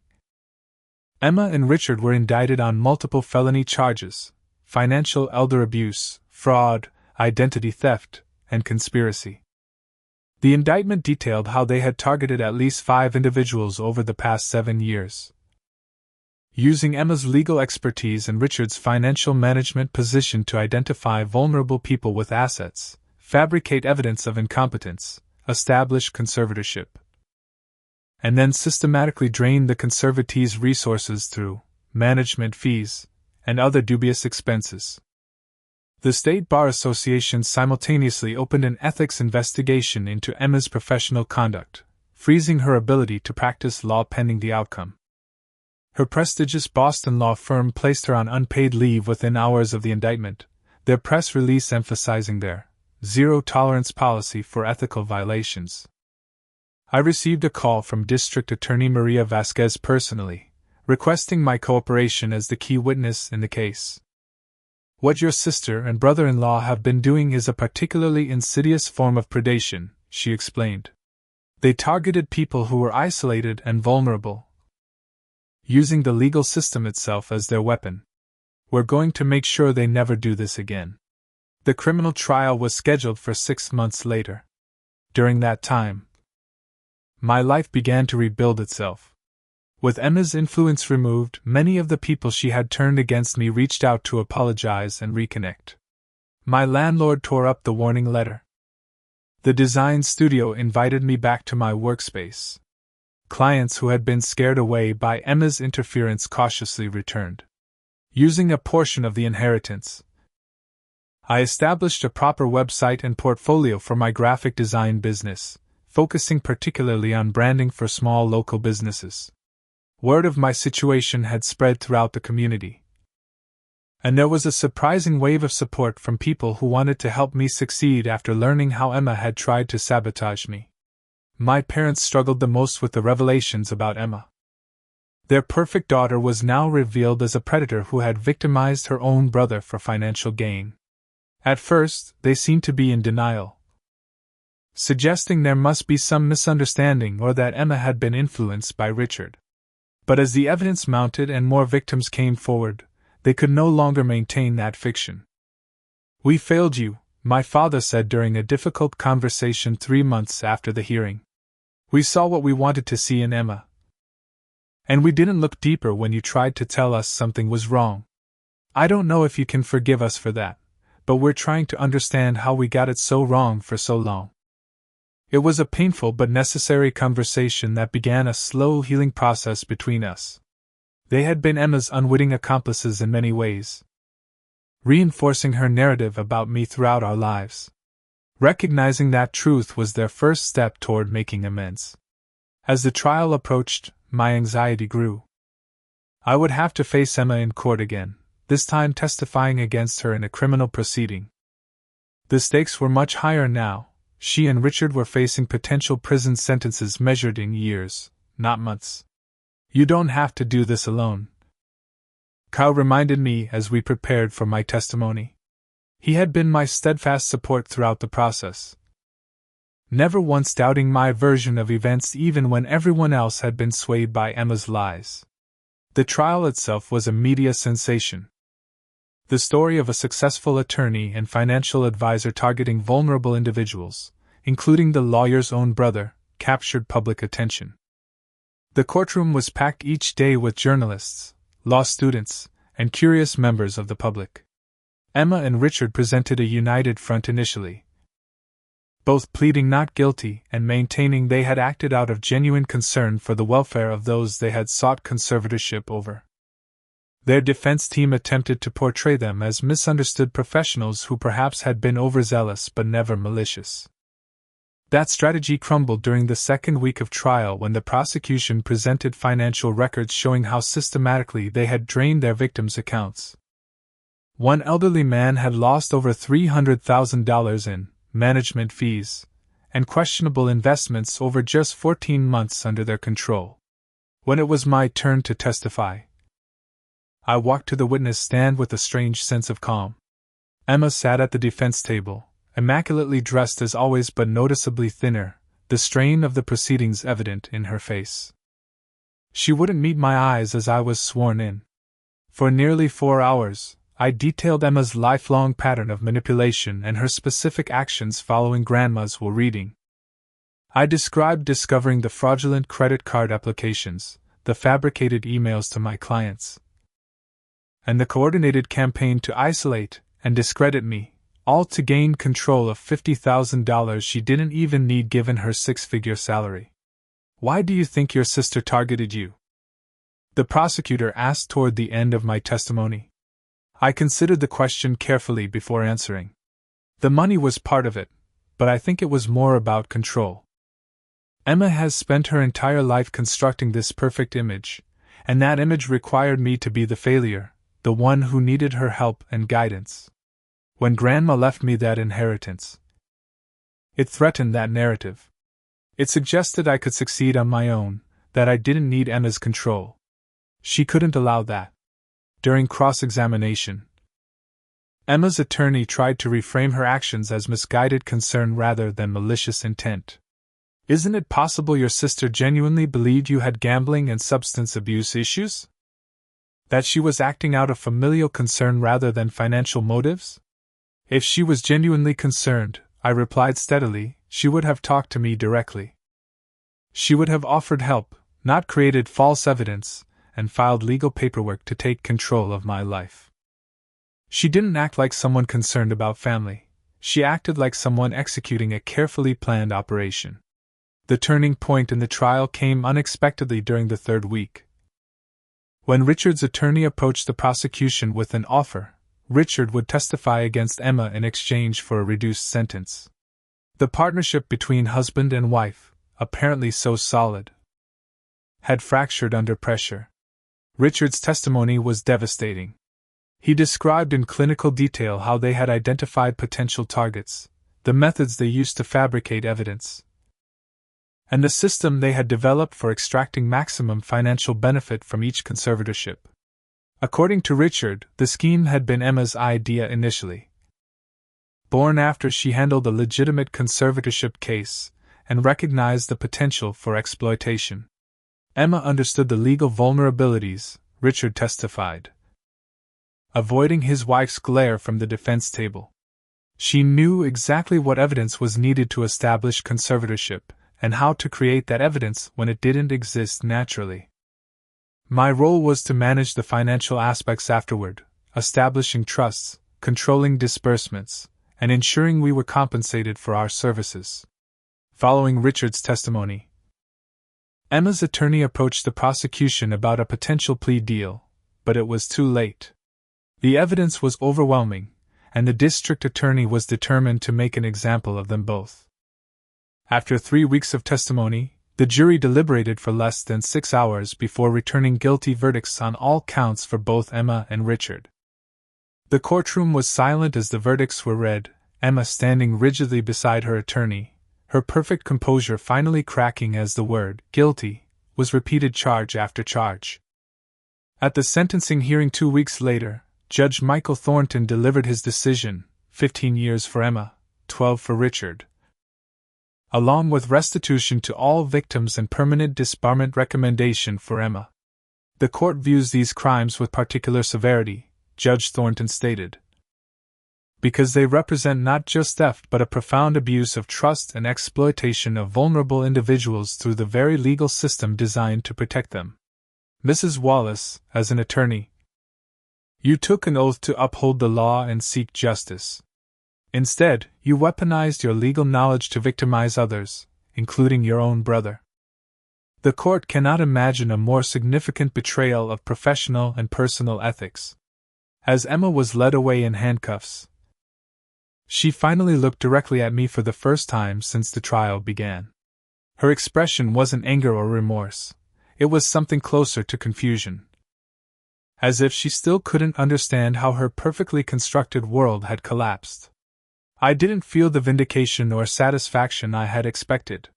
Emma and Richard were indicted on multiple felony charges: financial elder abuse, fraud, identity theft, and conspiracy. The indictment detailed how they had targeted at least 5 individuals over the past 7 years, using Emma's legal expertise and Richard's financial management position to identify vulnerable people with assets, fabricate evidence of incompetence, establish conservatorship, and then systematically drain the conservatee's resources through management fees and other dubious expenses. The State Bar Association simultaneously opened an ethics investigation into Emma's professional conduct, freezing her ability to practice law pending the outcome. Her prestigious Boston law firm placed her on unpaid leave within hours of the indictment, their press release emphasizing their zero-tolerance policy for ethical violations. I received a call from District Attorney Maria Vasquez personally, requesting my cooperation as the key witness in the case. What your sister and brother-in-law have been doing is a particularly insidious form of predation, she explained. They targeted people who were isolated and vulnerable, using the legal system itself as their weapon. We're going to make sure they never do this again. The criminal trial was scheduled for 6 months later. During that time, my life began to rebuild itself. With Emma's influence removed, many of the people she had turned against me reached out to apologize and reconnect. My landlord tore up the warning letter. The design studio invited me back to my workspace. Clients who had been scared away by Emma's interference cautiously returned. Using a portion of the inheritance, I established a proper website and portfolio for my graphic design business, focusing particularly on branding for small local businesses. Word of my situation had spread throughout the community, and there was a surprising wave of support from people who wanted to help me succeed after learning how Emma had tried to sabotage me. My parents struggled the most with the revelations about Emma. Their perfect daughter was now revealed as a predator who had victimized her own brother for financial gain. At first, they seemed to be in denial, suggesting there must be some misunderstanding or that Emma had been influenced by Richard. But as the evidence mounted and more victims came forward, They could no longer maintain that fiction. "We failed you," my father said during a difficult conversation 3 months after the hearing. "We saw what we wanted to see in Emma. And we didn't look deeper when you tried to tell us something was wrong. I don't know if you can forgive us for that, but we're trying to understand how we got it so wrong for so long." It was a painful but necessary conversation that began a slow healing process between us. They had been Emma's unwitting accomplices in many ways, reinforcing her narrative about me throughout our lives. Recognizing that truth was their first step toward making amends. As the trial approached, my anxiety grew. I would have to face Emma in court again, this time testifying against her in a criminal proceeding. The stakes were much higher now. She and Richard were facing potential prison sentences measured in years, not months. "You don't have to do this alone," Kyle reminded me as we prepared for my testimony. He had been my steadfast support throughout the process, never once doubting my version of events even when everyone else had been swayed by Emma's lies. The trial itself was a media sensation. The story of a successful attorney and financial advisor targeting vulnerable individuals, including the lawyer's own brother, captured public attention. The courtroom was packed each day with journalists, law students, and curious members of the public. Emma and Richard presented a united front initially, both pleading not guilty and maintaining they had acted out of genuine concern for the welfare of those they had sought conservatorship over. Their defense team attempted to portray them as misunderstood professionals who perhaps had been overzealous but never malicious. That strategy crumbled during the second week of trial when the prosecution presented financial records showing how systematically they had drained their victims' accounts. One elderly man had lost over $300,000 in management fees and questionable investments over just 14 months under their control. When it was my turn to testify, I walked to the witness stand with a strange sense of calm. Emma sat at the defense table, immaculately dressed as always but noticeably thinner, the strain of the proceedings evident in her face. She wouldn't meet my eyes as I was sworn in. For nearly 4 hours, I detailed Emma's lifelong pattern of manipulation and her specific actions following Grandma's will reading. I described discovering the fraudulent credit card applications, the fabricated emails to my clients, and the coordinated campaign to isolate and discredit me, all to gain control of $50,000 she didn't even need given her 6-figure salary. "Why do you think your sister targeted you?" the prosecutor asked toward the end of my testimony. I considered the question carefully before answering. The money was part of it, but I think it was more about control. Emma has spent her entire life constructing this perfect image, and that image required me to be the failure, the one who needed her help and guidance. When Grandma left me that inheritance, it threatened that narrative. It suggested I could succeed on my own, that I didn't need Emma's control. She couldn't allow that. During cross-examination, Emma's attorney tried to reframe her actions as misguided concern rather than malicious intent. "Isn't it possible your sister genuinely believed you had gambling and substance abuse issues? That she was acting out of familial concern rather than financial motives?" "If she was genuinely concerned," I replied steadily, "she would have talked to me directly. She would have offered help, not created false evidence, and filed legal paperwork to take control of my life. She didn't act like someone concerned about family. She acted like someone executing a carefully planned operation." The turning point in the trial came unexpectedly during the 3rd week. When Richard's attorney approached the prosecution with an offer, Richard would testify against Emma in exchange for a reduced sentence. The partnership between husband and wife, apparently so solid, had fractured under pressure. Richard's testimony was devastating. He described in clinical detail how they had identified potential targets, the methods they used to fabricate evidence, and the system they had developed for extracting maximum financial benefit from each conservatorship. According to Richard, the scheme had been Emma's idea initially, born after she handled a legitimate conservatorship case and recognized the potential for exploitation. Emma understood the legal vulnerabilities, Richard testified, avoiding his wife's glare from the defense table. She knew exactly what evidence was needed to establish conservatorship, and how to create that evidence when it didn't exist naturally. My role was to manage the financial aspects afterward, establishing trusts, controlling disbursements, and ensuring we were compensated for our services. Following Richard's testimony, Emma's attorney approached the prosecution about a potential plea deal, but it was too late. The evidence was overwhelming, and the district attorney was determined to make an example of them both. After 3 weeks of testimony, the jury deliberated for less than 6 hours before returning guilty verdicts on all counts for both Emma and Richard. The courtroom was silent as the verdicts were read, Emma standing rigidly beside her attorney, her perfect composure finally cracking as the word "guilty" was repeated charge after charge. At the sentencing hearing 2 weeks later, Judge Michael Thornton delivered his decision, 15 years for Emma, 12 for Richard, along with restitution to all victims and permanent disbarment recommendation for Emma. The court views these crimes with particular severity, Judge Thornton stated, because they represent not just theft but a profound abuse of trust and exploitation of vulnerable individuals through the very legal system designed to protect them. Mrs. Wallace, as an attorney, you took an oath to uphold the law and seek justice. Instead, you weaponized your legal knowledge to victimize others, including your own brother. The court cannot imagine a more significant betrayal of professional and personal ethics. As Emma was led away in handcuffs, she finally looked directly at me for the first time since the trial began. Her expression wasn't anger or remorse. It was something closer to confusion. As if she still couldn't understand how her perfectly constructed world had collapsed. I didn't feel the vindication or satisfaction I had expected.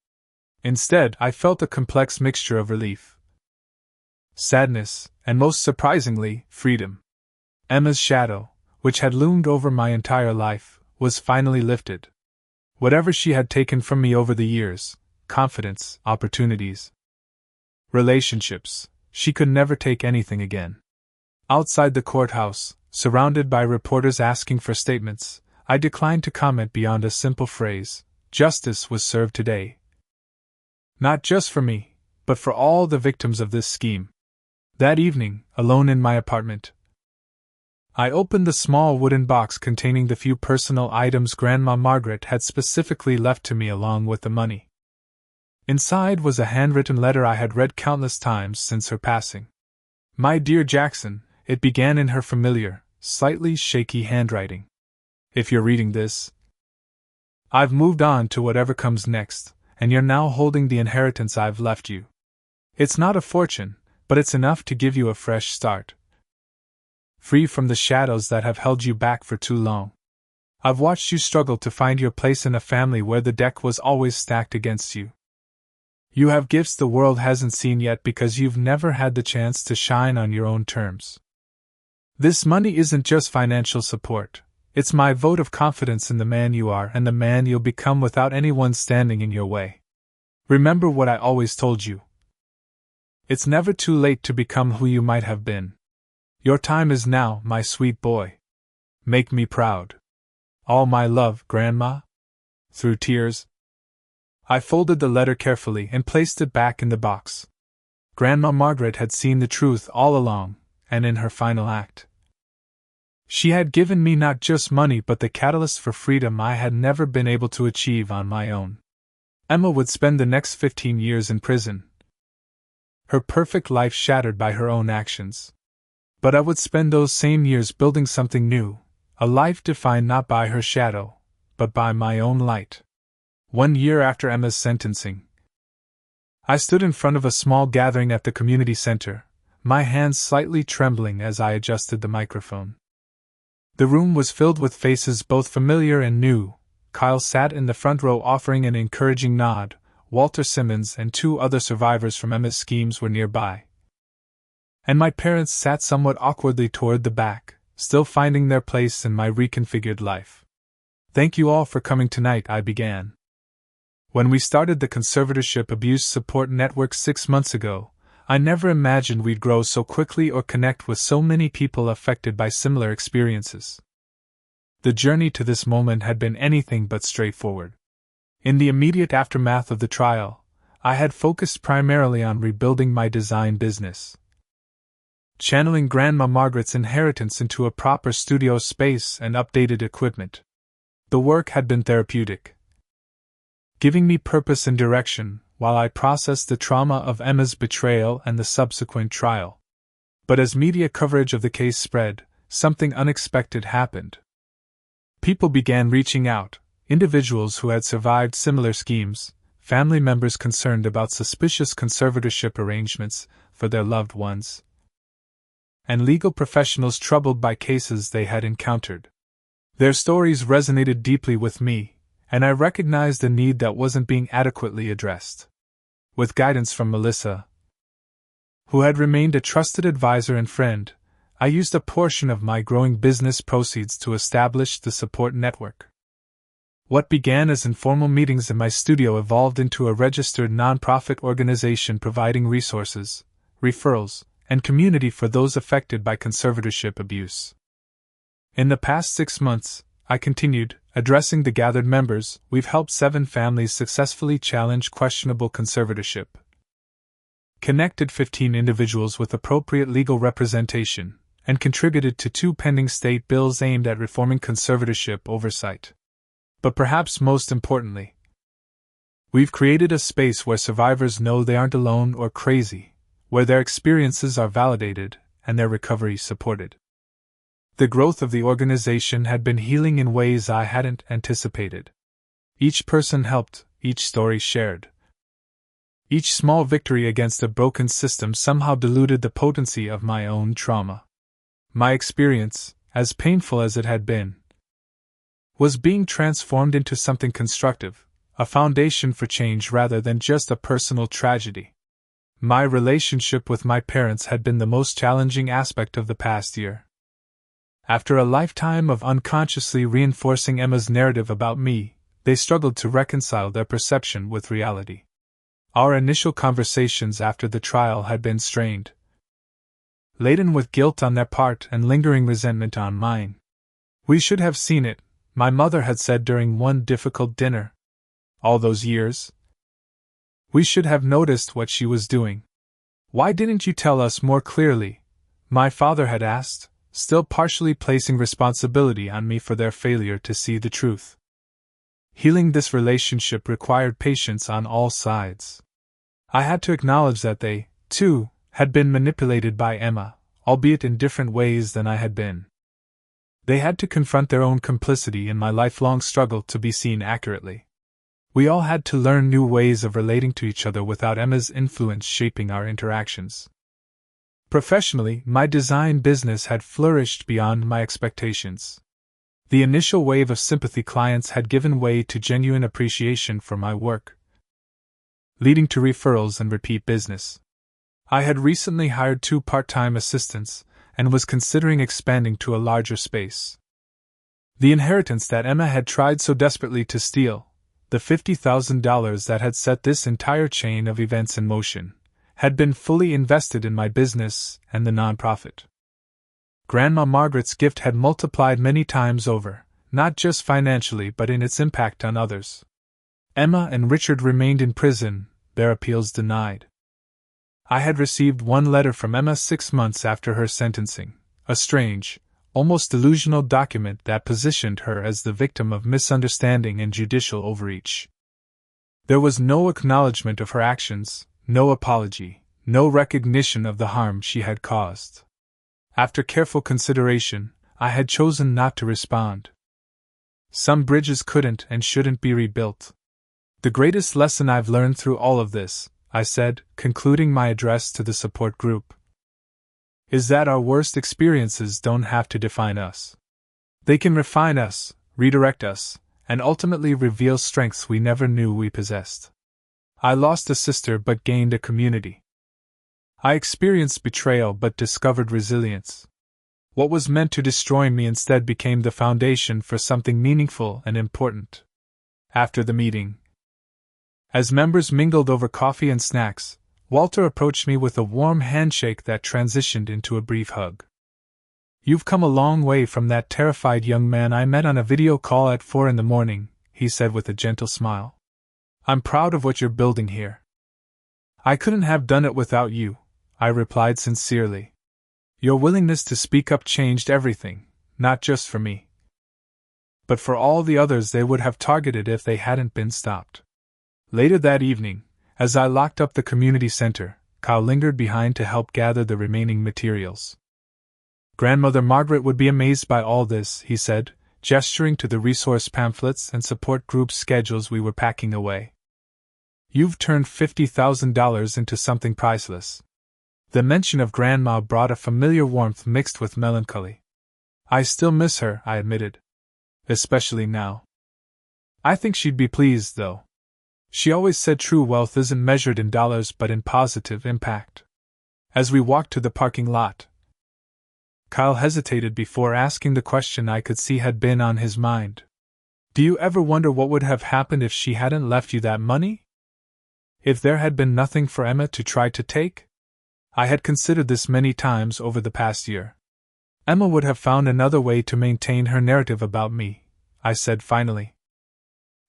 Instead, I felt a complex mixture of relief, sadness, and most surprisingly, freedom. Emma's shadow, which had loomed over my entire life, was finally lifted. Whatever she had taken from me over the years, confidence, opportunities, relationships, she could never take anything again. Outside the courthouse, surrounded by reporters asking for statements, I declined to comment beyond a simple phrase: justice was served today. Not just for me, but for all the victims of this scheme. That evening, alone in my apartment, I opened the small wooden box containing the few personal items Grandma Margaret had specifically left to me along with the money. Inside was a handwritten letter I had read countless times since her passing. My dear Jackson, it began in her familiar, slightly shaky handwriting. If you're reading this, I've moved on to whatever comes next, and you're now holding the inheritance I've left you. It's not a fortune, but it's enough to give you a fresh start. Free from the shadows that have held you back for too long. I've watched you struggle to find your place in a family where the deck was always stacked against you. You have gifts the world hasn't seen yet because you've never had the chance to shine on your own terms. This money isn't just financial support. It's my vote of confidence in the man you are and the man you'll become without anyone standing in your way. Remember what I always told you. It's never too late to become who you might have been. Your time is now, my sweet boy. Make me proud. All my love, Grandma. Through tears, I folded the letter carefully and placed it back in the box. Grandma Margaret had seen the truth all along, and in her final act, she had given me not just money but the catalyst for freedom I had never been able to achieve on my own. Emma would spend the next 15 years in prison, her perfect life shattered by her own actions. But I would spend those same years building something new, a life defined not by her shadow, but by my own light. 1 year after Emma's sentencing, I stood in front of a small gathering at the community center, my hands slightly trembling as I adjusted the microphone. The room was filled with faces both familiar and new. Kyle sat in the front row offering an encouraging nod. Walter Simmons and 2 other survivors from Emma's schemes were nearby. And my parents sat somewhat awkwardly toward the back, still finding their place in my reconfigured life. Thank you all for coming tonight, I began. When we started the Conservatorship Abuse Support Network 6 months ago, I never imagined we'd grow so quickly or connect with so many people affected by similar experiences. The journey to this moment had been anything but straightforward. In the immediate aftermath of the trial, I had focused primarily on rebuilding my design business, channeling Grandma Margaret's inheritance into a proper studio space and updated equipment. The work had been therapeutic, giving me purpose and direction while I processed the trauma of Emma's betrayal and the subsequent trial. But as media coverage of the case spread, something unexpected happened. People began reaching out, individuals who had survived similar schemes, family members concerned about suspicious conservatorship arrangements for their loved ones, and legal professionals troubled by cases they had encountered. Their stories resonated deeply with me, and I recognized a need that wasn't being adequately addressed. With guidance from Melissa, who had remained a trusted advisor and friend, I used a portion of my growing business proceeds to establish the support network. What began as informal meetings in my studio evolved into a registered nonprofit organization providing resources, referrals, and community for those affected by conservatorship abuse. In the past 6 months, I continued, addressing the gathered members. We've helped 7 families successfully challenge questionable conservatorship, connected 15 individuals with appropriate legal representation, and contributed to 2 pending state bills aimed at reforming conservatorship oversight. But perhaps most importantly, we've created a space where survivors know they aren't alone or crazy, where their experiences are validated and their recovery supported. The growth of the organization had been healing in ways I hadn't anticipated. Each person helped, each story shared. Each small victory against a broken system somehow diluted the potency of my own trauma. My experience, as painful as it had been, was being transformed into something constructive, a foundation for change rather than just a personal tragedy. My relationship with my parents had been the most challenging aspect of the past year. After a lifetime of unconsciously reinforcing Emma's narrative about me, they struggled to reconcile their perception with reality. Our initial conversations after the trial had been strained, laden with guilt on their part and lingering resentment on mine. We should have seen it, my mother had said during one difficult dinner. All those years? We should have noticed what she was doing. Why didn't you tell us more clearly? My father had asked, still partially placing responsibility on me for their failure to see the truth. Healing this relationship required patience on all sides. I had to acknowledge that they, too, had been manipulated by Emma, albeit in different ways than I had been. They had to confront their own complicity in my lifelong struggle to be seen accurately. We all had to learn new ways of relating to each other without Emma's influence shaping our interactions. Professionally, my design business had flourished beyond my expectations. The initial wave of sympathy clients had given way to genuine appreciation for my work, leading to referrals and repeat business. I had recently hired 2 part-time assistants and was considering expanding to a larger space. The inheritance that Emma had tried so desperately to steal, the $50,000 that had set this entire chain of events in motion, had been fully invested in my business and the nonprofit. Grandma Margaret's gift had multiplied many times over, not just financially but in its impact on others. Emma and Richard remained in prison, their appeals denied. I had received one letter from Emma 6 months after her sentencing, a strange, almost delusional document that positioned her as the victim of misunderstanding and judicial overreach. There was no acknowledgement of her actions, no apology, no recognition of the harm she had caused. After careful consideration, I had chosen not to respond. Some bridges couldn't and shouldn't be rebuilt. The greatest lesson I've learned through all of this, I said, concluding my address to the support group, is that our worst experiences don't have to define us. They can refine us, redirect us, and ultimately reveal strengths we never knew we possessed. I lost a sister but gained a community. I experienced betrayal but discovered resilience. What was meant to destroy me instead became the foundation for something meaningful and important. After the meeting, as members mingled over coffee and snacks, Walter approached me with a warm handshake that transitioned into a brief hug. "You've come a long way from that terrified young man I met on a video call at 4 in the morning," he said with a gentle smile. "I'm proud of what you're building here." "I couldn't have done it without you," I replied sincerely. "Your willingness to speak up changed everything, not just for me, but for all the others they would have targeted if they hadn't been stopped." Later that evening, as I locked up the community center, Kyle lingered behind to help gather the remaining materials. "Grandmother Margaret would be amazed by all this," he said, gesturing to the resource pamphlets and support group schedules we were packing away. "You've turned $50,000 into something priceless." The mention of Grandma brought a familiar warmth mixed with melancholy. "I still miss her," I admitted. "Especially now." "I think she'd be pleased, though. She always said true wealth isn't measured in dollars but in positive impact." As we walked to the parking lot, Kyle hesitated before asking the question I could see had been on his mind. "Do you ever wonder what would have happened if she hadn't left you that money? If there had been nothing for Emma to try to take?" I had considered this many times over the past year. "Emma would have found another way to maintain her narrative about me," I said finally.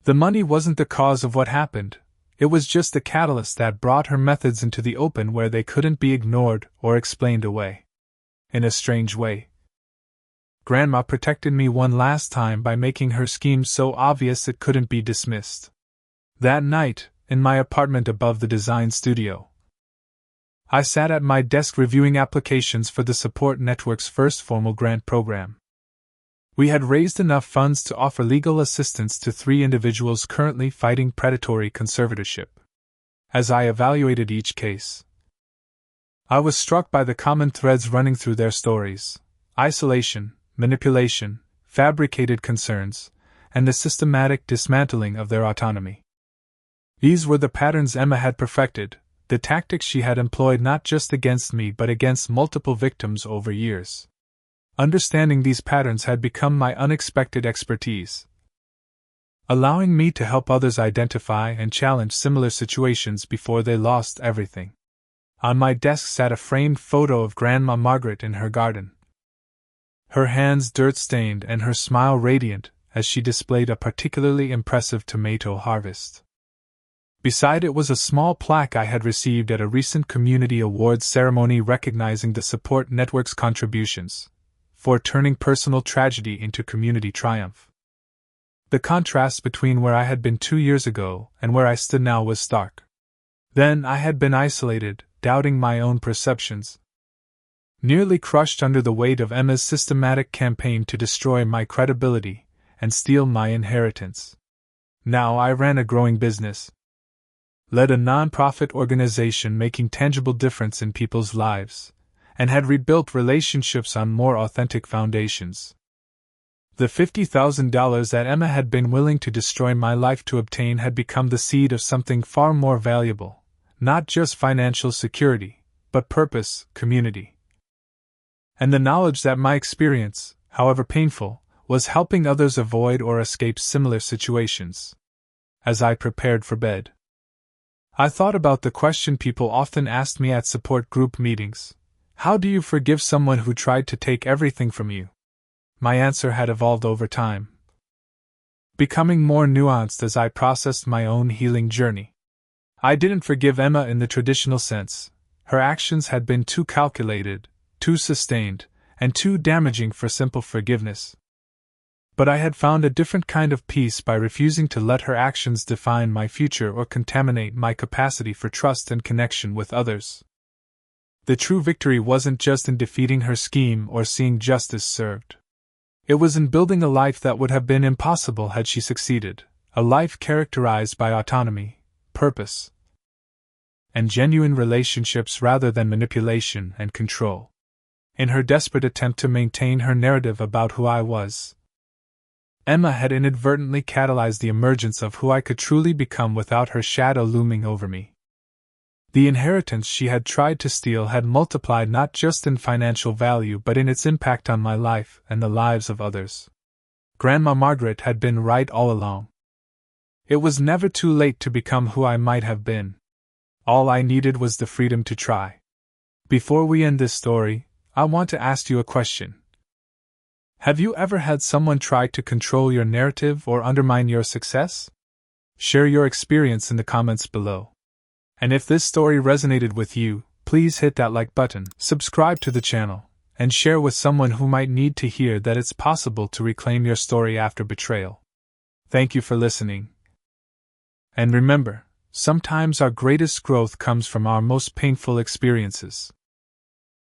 "The money wasn't the cause of what happened, it was just the catalyst that brought her methods into the open where they couldn't be ignored or explained away. In a strange way, Grandma protected me one last time by making her scheme so obvious it couldn't be dismissed. That night, in my apartment above the design studio, I sat at my desk reviewing applications for the support network's first formal grant program. We had raised enough funds to offer legal assistance to 3 individuals currently fighting predatory conservatorship. As I evaluated each case, I was struck by the common threads running through their stories: isolation, manipulation, fabricated concerns, and the systematic dismantling of their autonomy. These were the patterns Emma had perfected, the tactics she had employed not just against me but against multiple victims over years. Understanding these patterns had become my unexpected expertise, allowing me to help others identify and challenge similar situations before they lost everything. On my desk sat a framed photo of Grandma Margaret in her garden, her hands dirt-stained and her smile radiant as she displayed a particularly impressive tomato harvest. Beside it was a small plaque I had received at a recent community awards ceremony recognizing the support network's contributions for turning personal tragedy into community triumph. The contrast between where I had been 2 years ago and where I stood now was stark. Then I had been isolated, doubting my own perceptions, nearly crushed under the weight of Emma's systematic campaign to destroy my credibility and steal my inheritance. Now I ran a growing business, led a non-profit organization making tangible difference in people's lives, and had rebuilt relationships on more authentic foundations. The $50,000 that Emma had been willing to destroy my life to obtain had become the seed of something far more valuable, not just financial security, but purpose, community, and the knowledge that my experience, however painful, was helping others avoid or escape similar situations. As I prepared for bed, I thought about the question people often asked me at support group meetings: how do you forgive someone who tried to take everything from you? My answer had evolved over time, becoming more nuanced as I processed my own healing journey. I didn't forgive Emma in the traditional sense. Her actions had been too calculated, too sustained, and too damaging for simple forgiveness. But I had found a different kind of peace by refusing to let her actions define my future or contaminate my capacity for trust and connection with others. The true victory wasn't just in defeating her scheme or seeing justice served. It was in building a life that would have been impossible had she succeeded, a life characterized by autonomy, purpose, and genuine relationships rather than manipulation and control. In her desperate attempt to maintain her narrative about who I was, Emma had inadvertently catalyzed the emergence of who I could truly become without her shadow looming over me. The inheritance she had tried to steal had multiplied not just in financial value but in its impact on my life and the lives of others. Grandma Margaret had been right all along. It was never too late to become who I might have been. All I needed was the freedom to try. Before we end this story, I want to ask you a question. Have you ever had someone try to control your narrative or undermine your success? Share your experience in the comments below. And if this story resonated with you, please hit that like button, subscribe to the channel, and share with someone who might need to hear that it's possible to reclaim your story after betrayal. Thank you for listening. And remember, sometimes our greatest growth comes from our most painful experiences.